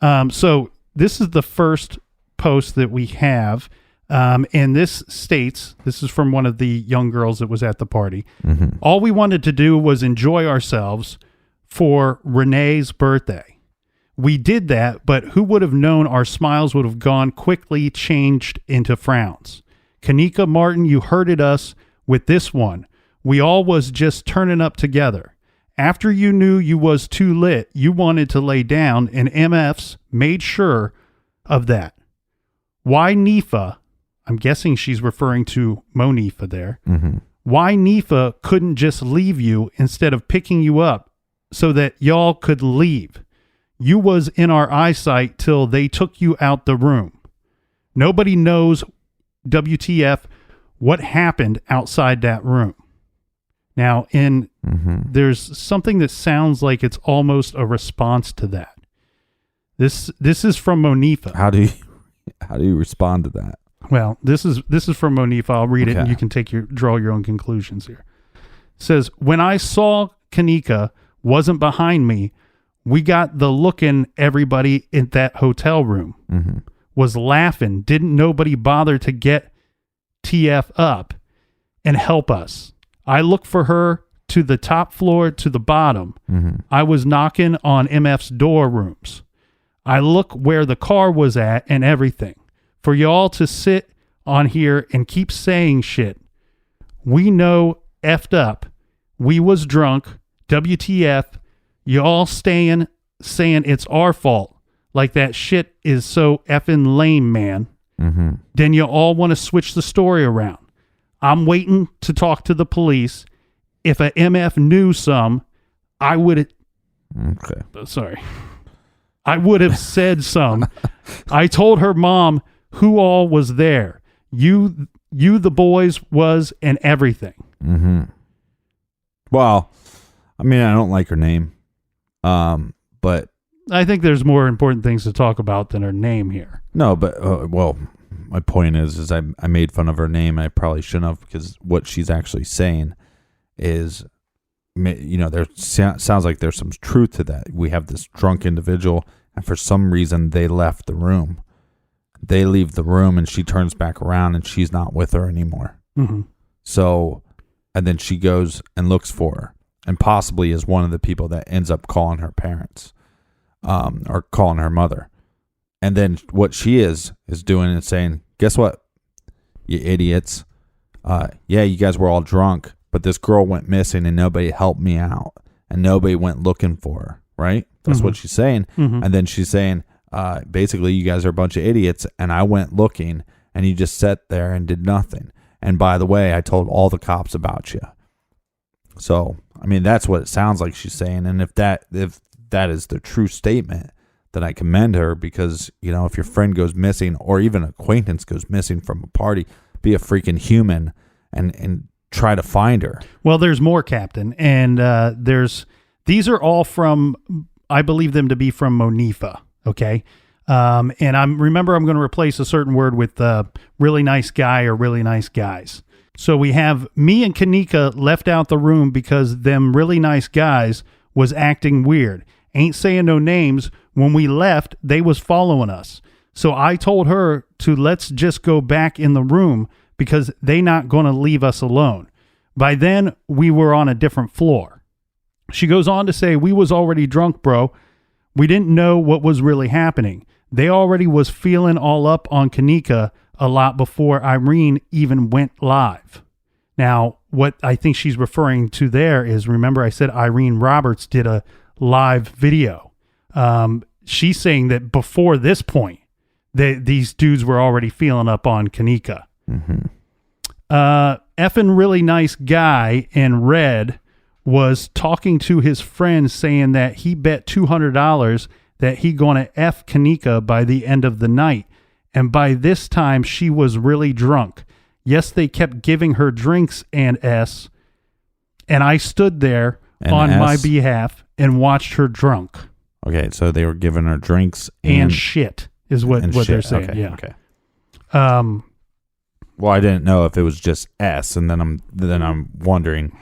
So this is the first post that we have. And this states, this is from one of the young girls that was at the party. All we wanted to do was enjoy ourselves for Renee's birthday. We did that, but who would have known our smiles would have gone quickly changed into frowns. Kenneka Martin, you hurted us with this one. We all was just turning up together. After you knew you was too lit, you wanted to lay down, and MFs made sure of that. Why Nifa, I'm guessing she's referring to Monifa there. Why Nifa couldn't just leave you instead of picking you up so that y'all could leave. You was in our eyesight till they took you out the room. Nobody knows, WTF, what happened outside that room. Now, there's something that sounds like it's almost a response to that. This is from Monifa. How do you respond to that? Well, this is from Monifa. I'll read it, and you can draw your own conclusions here. It says, when I saw Kenneka wasn't behind me, we got the looking. Everybody in that hotel room was laughing. Didn't nobody bother to get TF up and help us? I looked for her to the top floor to the bottom. I was knocking on MF's door rooms. I look where the car was at and everything. For y'all to sit on here and keep saying shit. We know effed up. We was drunk. WTF. Y'all saying it's our fault. Like that shit is so effing lame, man. Then you all want to switch the story around. I'm waiting to talk to the police. If a MF knew some, I would. Sorry. I would have said some. I told her mom who all was there. You the boys was, and everything. Well, I mean, I don't like her name. But I think there's more important things to talk about than her name here. No, but well, my point is I made fun of her name. I probably shouldn't have, because what she's actually saying is, there sounds like there's some truth to that. We have this drunk individual, and for some reason they left the room. They leave the room, and she turns back around, and she's not with her anymore. So, and then she goes and looks for her, and possibly is one of the people that ends up calling her parents, or calling her mother. And then what she is doing is saying, guess what, you idiots? Yeah, you guys were all drunk, but this girl went missing and nobody helped me out. And nobody went looking for her, right? That's what she's saying. And then she's saying, basically, you guys are a bunch of idiots, and I went looking, and you just sat there and did nothing. And by the way, I told all the cops about you. So, I mean, that's what it sounds like she's saying. And if that is the true statement, then I commend her, because, if your friend goes missing, or even an acquaintance goes missing from a party, be a freaking human and try to find her. Well, there's more, Captain. And these are all from, I believe them to be from Monifa. Okay. And I'm going to replace a certain word with really nice guy or really nice guys. So we have me and Kenneka left out the room because them really nice guys was acting weird. Ain't saying no names. When we left, they was following us. So I told her to let's just go back in the room because they not going to leave us alone. By then, we were on a different floor. She goes on to say, we was already drunk, bro. We didn't know what was really happening. They already was feeling all up on Kenneka a lot before Irene even went live. Now, what I think she's referring to there is, remember I said Irene Roberts did a live video. She's saying that before this point, these dudes were already feeling up on Kenneka. Mm-hmm. Effing really nice guy in red was talking to his friend saying that he bet $200 that he gonna F Kenneka by the end of the night. And by this time, she was really drunk. Yes, they kept giving her drinks and I stood there on my behalf and watched her drunk. Okay, so they were giving her drinks and shit is what they're saying. Okay, yeah. Okay. Well, I didn't know if it was just S, and then I'm wondering,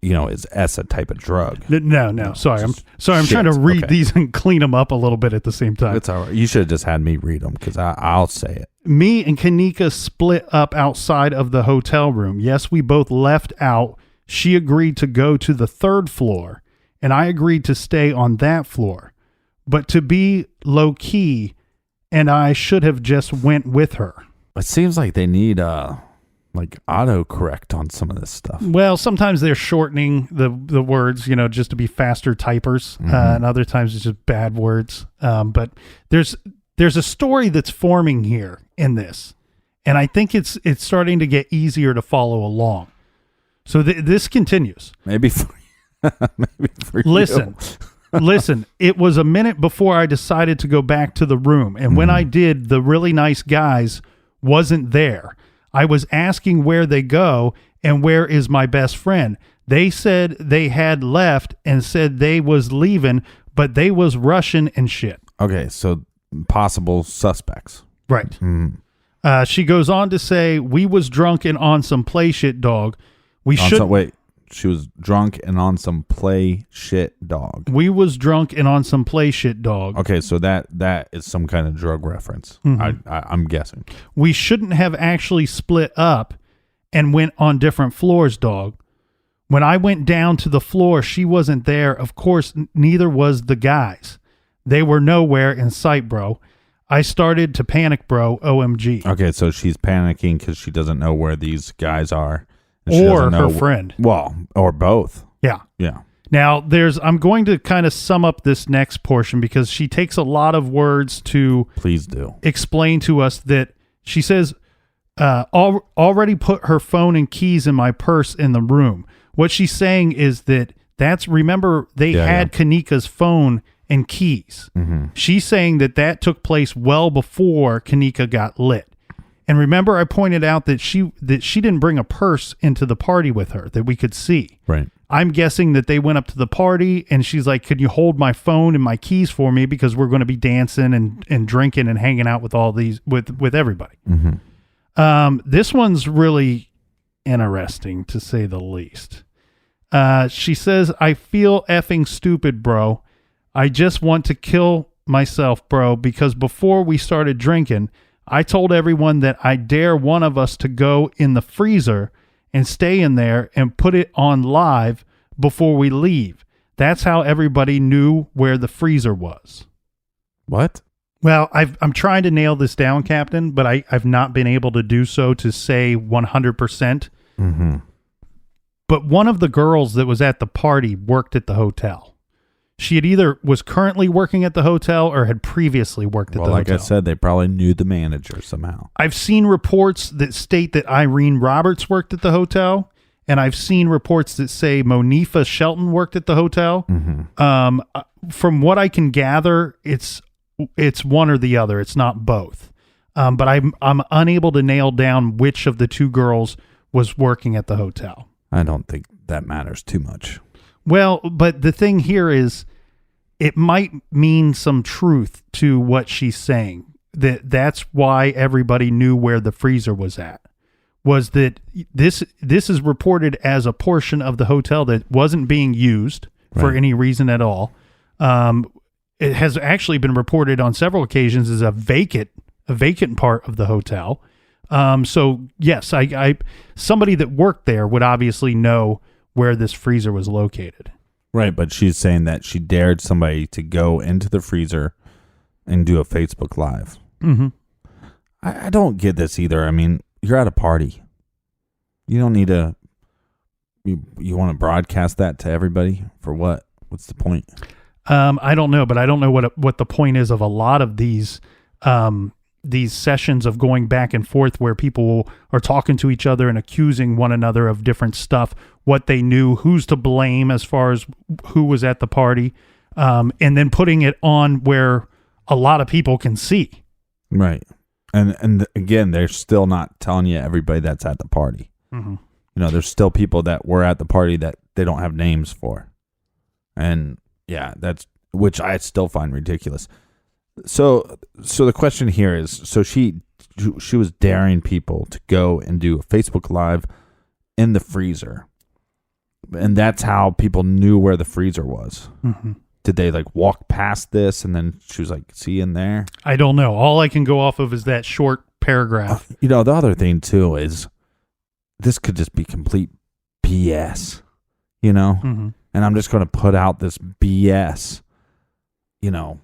is S a type of drug? No. Sorry, I'm trying to read these and clean them up a little bit at the same time. It's all right. You should have just had me read them because I'll say it. Me and Kenneka split up outside of the hotel room. Yes, we both left out. She agreed to go to the third floor, and I agreed to stay on that floor. But to be low key, and I should have just went with her. It seems like they need autocorrect on some of this stuff. Well, sometimes they're shortening the words, just to be faster typers, and other times it's just bad words. But there's a story that's forming here in this, and I think it's starting to get easier to follow along. So this continues. Maybe for Listen. Listen, it was a minute before I decided to go back to the room. And when I did, the really nice guys wasn't there. I was asking where they go and where is my best friend. They said they had left and said they was leaving, but they was rushing and shit. Okay, so possible suspects. Right. Mm-hmm. She goes on to say, we was drunk and on some play shit, dog. She was drunk and on some play shit, dog. We was drunk and on some play shit, dog. Okay, so that is some kind of drug reference. Mm-hmm. I'm guessing. We shouldn't have actually split up and went on different floors, dog. When I went down to the floor, she wasn't there. Of course, neither was the guys. They were nowhere in sight, bro. I started to panic, bro. OMG. Okay, so she's panicking because she doesn't know where these guys are. Or her friend. Well, or both. Yeah. Yeah. Now, I'm going to kind of sum up this next portion because she takes a lot of words to please do explain to us that she says, already put her phone and keys in my purse in the room. What she's saying is remember, they had Kenneka's phone and keys. Mm-hmm. She's saying that took place well before Kenneka got lit. And remember, I pointed out that she didn't bring a purse into the party with her that we could see. Right. I'm guessing that they went up to the party and she's like, "Could you hold my phone and my keys for me because we're going to be dancing and drinking and hanging out with all these with everybody." Mm-hmm. This one's really interesting to say the least. She says, "I feel effing stupid, bro. I just want to kill myself, bro, because before we started drinking, I told everyone that I dare one of us to go in the freezer and stay in there and put it on live before we leave. That's how everybody knew where the freezer was." What? Well, I'm trying to nail this down, Captain, but I've not been able to do so to say 100%. Mm-hmm. But one of the girls that was at the party worked at the hotel. She had either was currently working at the hotel or had previously worked at the hotel. Like I said, they probably knew the manager somehow. I've seen reports that state that Irene Roberts worked at the hotel, and I've seen reports that say Monifa Shelton worked at the hotel. Mm-hmm. From what I can gather, it's one or the other. It's not both. But I'm unable to nail down which of the two girls was working at the hotel. I don't think that matters too much. Well, but the thing here is it might mean some truth to what she's saying. That's why everybody knew where the freezer was at. Was that this is reported as a portion of the hotel that wasn't being used for any reason at all. It has actually been reported on several occasions as a vacant part of the hotel. So yes, I somebody that worked there would obviously know where this freezer was located. Right, but she's saying that she dared somebody to go into the freezer and do a Facebook Live. Mm-hmm. I don't get this either. I mean, you're at a party. You don't need to. You want to broadcast that to everybody for what? What's the point? I don't know, but I don't know what the point is of a lot of these sessions of going back and forth where people are talking to each other and accusing one another of different stuff, what they knew, who's to blame as far as who was at the party, and then putting it on where a lot of people can see. Right. And again, they're still not telling you everybody that's at the party. Mm-hmm. You know, there's still people that were at the party that they don't have names for. And yeah, that's, which I still find ridiculous. So the question here is, so she was daring people to go and do a Facebook Live in the freezer. And that's how people knew where the freezer was. Mm-hmm. Did they like walk past this and then she was like, see in there? I don't know. All I can go off of is that short paragraph. You know, the other thing too is this could just be complete BS, you know? Mm-hmm. And I'm just going to put out this BS, you know,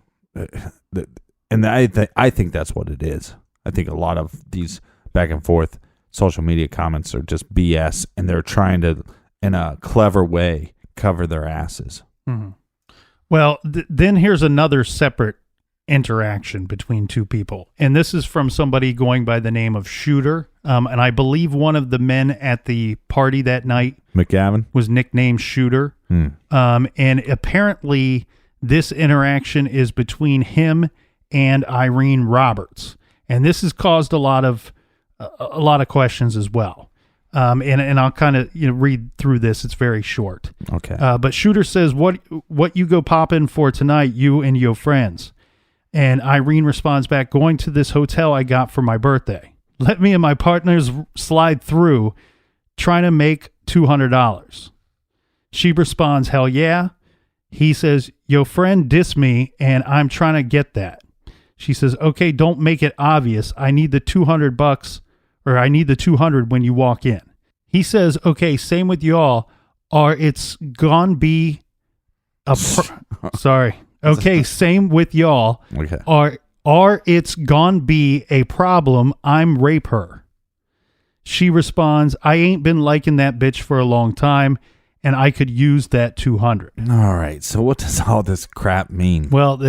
and I think that's what it is. I think a lot of these back and forth social media comments are just BS, and they're trying to, in a clever way, cover their asses. Mm-hmm. Well, then here's another separate interaction between two people. And this is from somebody going by the name of Shooter. And I believe one of the men at the party that night, McGavin, was nicknamed Shooter. And apparently this interaction is between him and Irene Roberts. And this has caused a lot of questions as well. And I'll kind of read through this. It's very short. Okay. But Shooter says, what you go poppin' for tonight, you and your friends? And Irene responds back, going to this hotel I got for my birthday. Let me and my partners slide through, trying to make $200. She responds, hell yeah. He says, your friend dissed me and I'm trying to get that. She says, okay, don't make it obvious. I need the $200 or I need the 200 when you walk in. He says, okay, same with y'all, or it's gonna be a sorry. Okay, same with y'all. Okay. Or it's gonna be a problem. I'm rape her. She responds, I ain't been liking that bitch for a long time, and I could use that 200. All right. So what does all this crap mean? Well,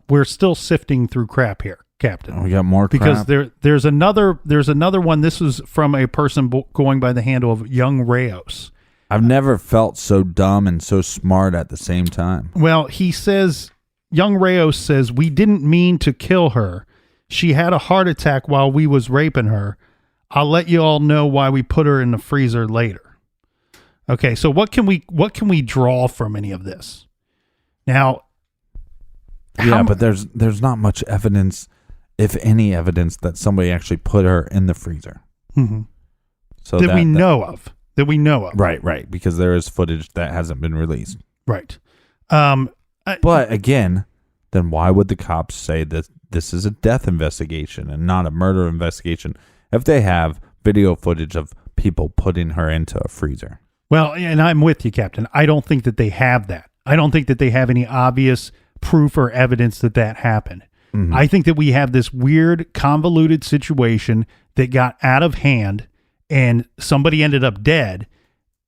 we're still sifting through crap here, Captain. We got more crap? Because there's another one. This was from a person going by the handle of Young Rayos. I've never felt so dumb and so smart at the same time. Well, he says, Young Rayos says, we didn't mean to kill her. She had a heart attack while we was raping her. I'll let you all know why we put her in the freezer later. Okay, so what can we draw from any of this? Now, but there's not much evidence, if any evidence, that somebody actually put her in the freezer. Mm-hmm. So that we know of. Right, because there is footage that hasn't been released. Right. But again, then why would the cops say that this is a death investigation and not a murder investigation if they have video footage of people putting her into a freezer? Well, and I'm with you, Captain. I don't think that they have that. I don't think that they have any obvious proof or evidence that happened. Mm-hmm. I think that we have this weird, convoluted situation that got out of hand and somebody ended up dead.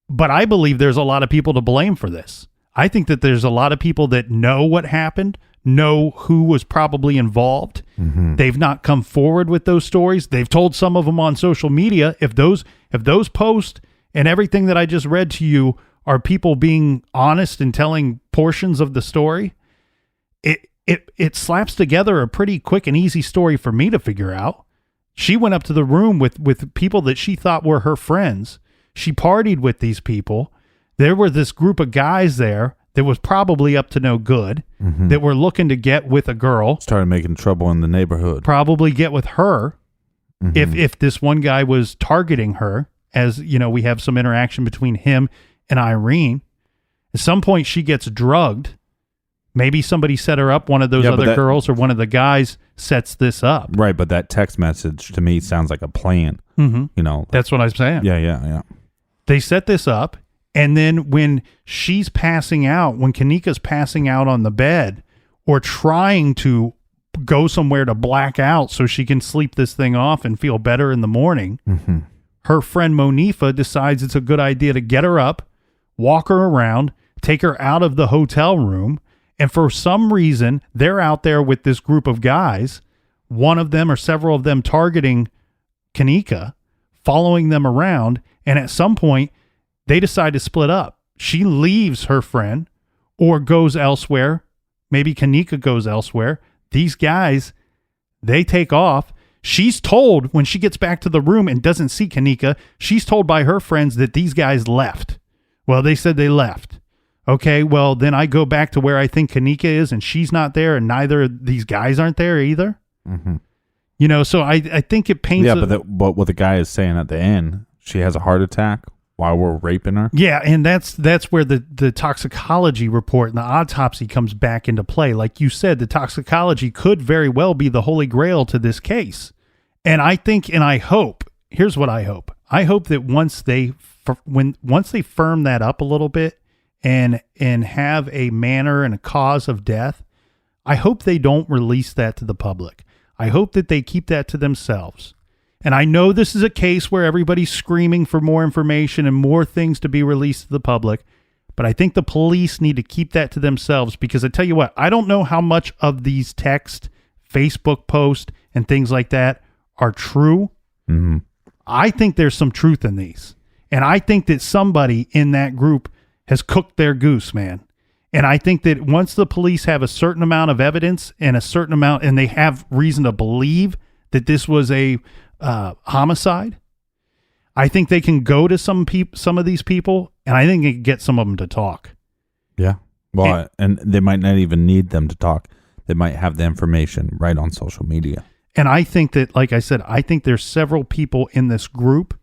But I believe there's a lot of people to blame for this. I think that there's a lot of people that know what happened, know who was probably involved. Mm-hmm. They've not come forward with those stories. They've told some of them on social media. If those posts and everything that I just read to you are people being honest and telling portions of the story, it slaps together a pretty quick and easy story for me to figure out. She went up to the room with people that she thought were her friends. She partied with these people. There were this group of guys there that was probably up to no good, that were looking to get with a girl. Started making trouble in the neighborhood. Probably get with her if this one guy was targeting her, as, you know, we have some interaction between him and Irene. At some point, she gets drugged. Maybe somebody set her up, one of those other girls or one of the guys sets this up. Right, but that text message to me sounds like a plan. You know. That's what I'm saying. Yeah. They set this up, and then when she's passing out, when Kenneka's passing out on the bed or trying to go somewhere to black out so she can sleep this thing off and feel better in the morning, her friend Monifa decides it's a good idea to get her up, walk her around, take her out of the hotel room, and for some reason, they're out there with this group of guys, one of them or several of them targeting Kenneka, following them around, and at some point, they decide to split up. She leaves her friend or goes elsewhere. Maybe Kenneka goes elsewhere. These guys, they take off. She's told when she gets back to the room and doesn't see Kenneka, she's told by her friends that these guys left. Well, they said they left. Okay, well, then I go back to where I think Kenneka is, and she's not there, and neither of these guys aren't there either. You know, so I think it paints... Yeah, but what the guy is saying at the end, she has a heart attack while we're raping her. Yeah, and that's where the toxicology report and the autopsy comes back into play. Like you said, the toxicology could very well be the holy grail to this case. And I think, and I hope, here's what I hope. I hope that once they firm that up a little bit, and have a manner and a cause of death, I hope they don't release that to the public. I hope that they keep that to themselves. And I know this is a case where everybody's screaming for more information and more things to be released to the public, but I think the police need to keep that to themselves, because I tell you what, I don't know how much of these text, Facebook posts, and things like that are true. I think there's some truth in these. And I think that somebody in that group has cooked their goose, man. And I think that once the police have a certain amount of evidence and a certain amount, and they have reason to believe that this was a homicide, I think they can go to some of these people, and I think they can get some of them to talk. Yeah. Well, and they might not even need them to talk. They might have the information right on social media. And I think that, like I said, I think there's several people in this group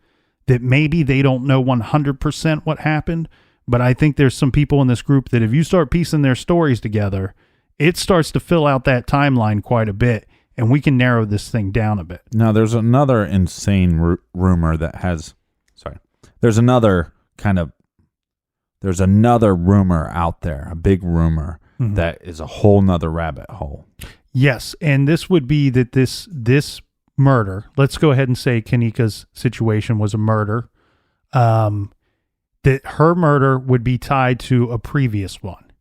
that maybe they don't know 100% what happened, but I think there's some people in this group that if you start piecing their stories together, it starts to fill out that timeline quite a bit, and we can narrow this thing down a bit. Now, there's another insane rumor that has... There's another rumor out there, a big rumor, that is a whole nother rabbit hole. Yes, and this would be that this murder, let's go ahead and say Kenneka's situation was a murder, that her murder would be tied to a previous one.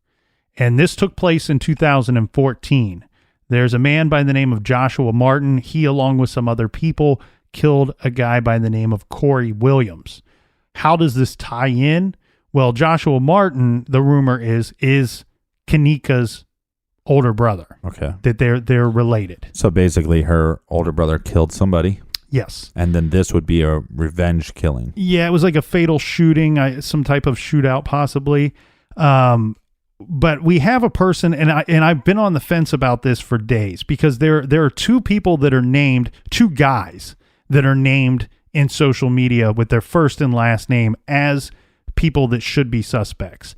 And this took place in 2014. There's a man by the name of Joshua Martin. He, along with some other people, killed a guy by the name of Corey Williams. How does this tie in? Well, Joshua Martin, the rumor is Kenneka's older brother. Okay. That they're related. So basically her older brother killed somebody? Yes. And then this would be a revenge killing. Yeah, it was like a fatal shooting, some type of shootout possibly. But we have a person, and I've been on the fence about this for days, because there are two people that are named, two guys that are named in social media with their first and last name as people that should be suspects.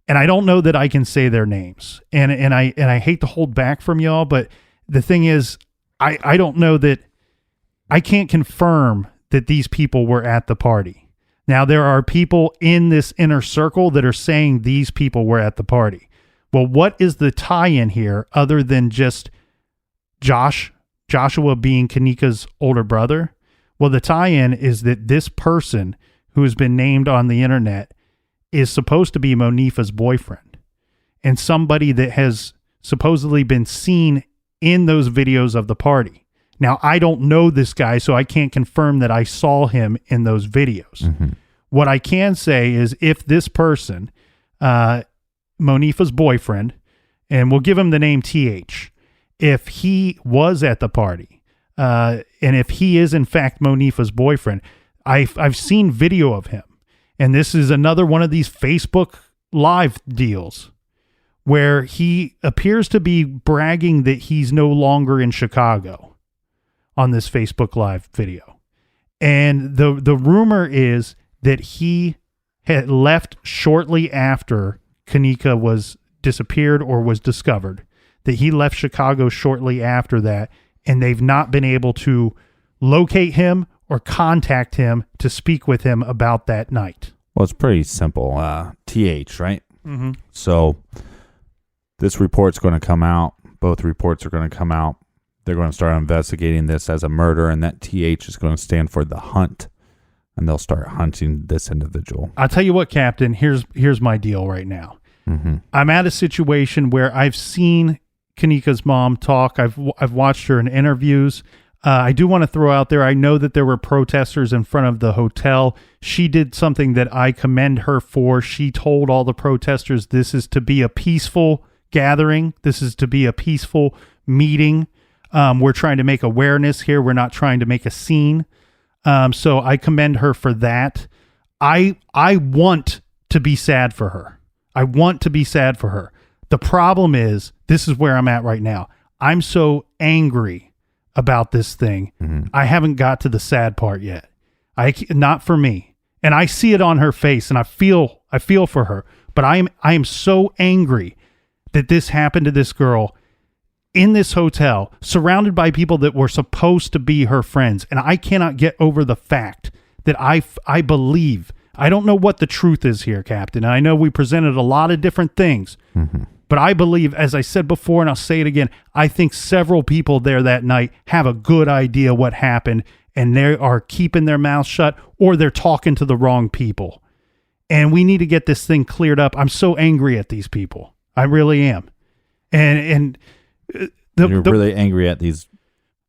And I don't know that I can say their names. And I hate to hold back from y'all, but the thing is, I don't know that I can't confirm that these people were at the party. Now, there are people in this inner circle that are saying these people were at the party. Well, what is the tie-in here other than just Joshua being Kenneka's older brother? Well, the tie-in is that this person who has been named on the internet is supposed to be Monifa's boyfriend, and somebody that has supposedly been seen in those videos of the party. Now, I don't know this guy, so I can't confirm that I saw him in those videos. What I can say is if this person, Monifa's boyfriend, and we'll give him the name TH, if he was at the party, and if he is in fact Monifa's boyfriend, I've seen video of him. And this is another one of these Facebook live deals where he appears to be bragging that he's no longer in Chicago on this Facebook Live video. And the rumor is that he had left shortly after Kenneka was disappeared or was discovered, that he left Chicago shortly after that, and they've not been able to locate him or contact him to speak with him about that night. Well, it's pretty simple. TH, right? Mm-hmm. So this report's going to come out. Both reports are going to come out. They're going to start investigating this as a murder, and that TH is going to stand for the hunt, and they'll start hunting this individual. I'll tell you what, Captain, here's my deal right now. Mm-hmm. I'm at a situation where I've seen Kenneka's mom talk. I've watched her in interviews. I do want to throw out there, I know that there were protesters in front of the hotel. She did something that I commend her for. She told all the protesters this is to be a peaceful gathering. This is to be a peaceful meeting. We're trying to make awareness here. We're not trying to make a scene. So I commend her for that. I want to be sad for her. I want to be sad for her. The problem is, this is where I'm at right now. I'm so angry about this thing. Mm-hmm. I haven't got to the sad part yet. Not for me. And I see it on her face, and I feel for her. But I am so angry that this happened to this girl in this hotel, surrounded by people that were supposed to be her friends. And I cannot get over the fact that I believe, I don't know what the truth is here, Captain. And I know we presented a lot of different things, mm-hmm. but I believe, as I said before, and I'll say it again, I think several people there that night have a good idea what happened, and they are keeping their mouths shut, or they're talking to the wrong people. And we need to get this thing cleared up. I'm so angry at these people. I really am. And you're really angry at these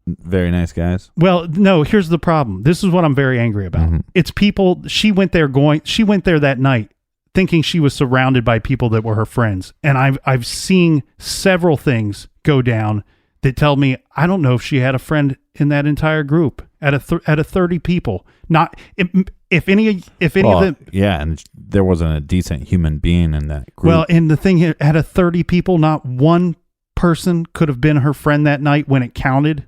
very nice guys? Well, no, here's the problem. This is what I'm very angry about. Mm-hmm. It's people, she went there that night thinking she was surrounded by people that were her friends. And I've seen several things go down that tell me, I don't know if she had a friend in that entire group out of 30 people. Not if any of them. Yeah. And there wasn't a decent human being in that group. Well, and the thing here, out of 30 people, not one person could have been her friend that night when it counted.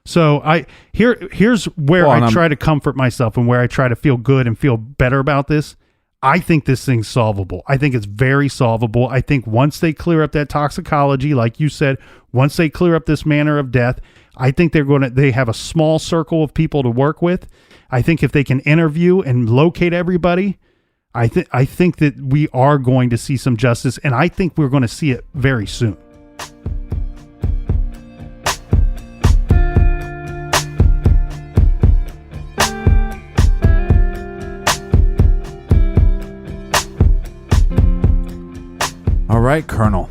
So here's where I try to comfort myself and where I try to feel good and feel better about this. I think this thing's solvable. I think it's very solvable. I think once they clear up that toxicology, like you said, once they clear up this manner of death, I think they have a small circle of people to work with. I think if they can interview and locate everybody, I think that we are going to see some justice, and I think we're going to see it very soon. All right, Colonel.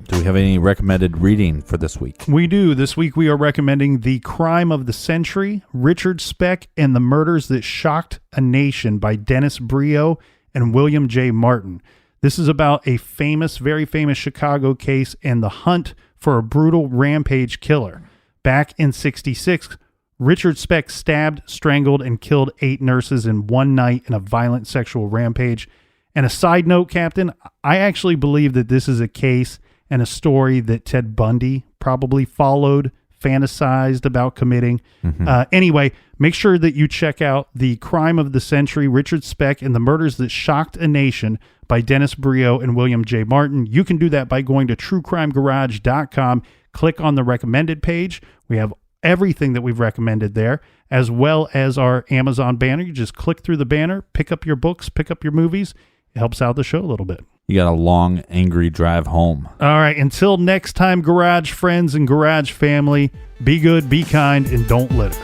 Do we have any recommended reading for this week? We do. This week we are recommending The Crime of the Century, Richard Speck and the Murders That Shocked a Nation by Dennis Brio and William J. Martin. This is about a very famous Chicago case and the hunt for a brutal rampage killer. Back in 1966, Richard Speck stabbed, strangled, and killed 8 nurses in one night in a violent sexual rampage. And a side note, Captain, I actually believe that this is a case and a story that Ted Bundy probably followed, fantasized about committing. Mm-hmm. Anyway, make sure that you check out The Crime of the Century, Richard Speck and the Murders That Shocked a Nation by Dennis Brio and William J. Martin. You can do that by going to truecrimegarage.com. Click on the recommended page. We have everything that we've recommended there, as well as our Amazon banner. You just click through the banner, pick up your books, pick up your movies. It helps out the show a little bit. You got a long, angry drive home. All right. Until next time, garage friends and garage family, be good, be kind, and don't litter.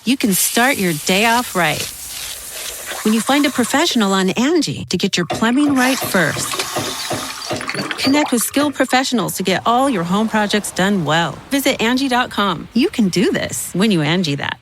You can start your day off right when you find a professional on Angie to get your plumbing right first. Connect with skilled professionals to get all your home projects done well. Visit Angie.com. You can do this when you Angie that.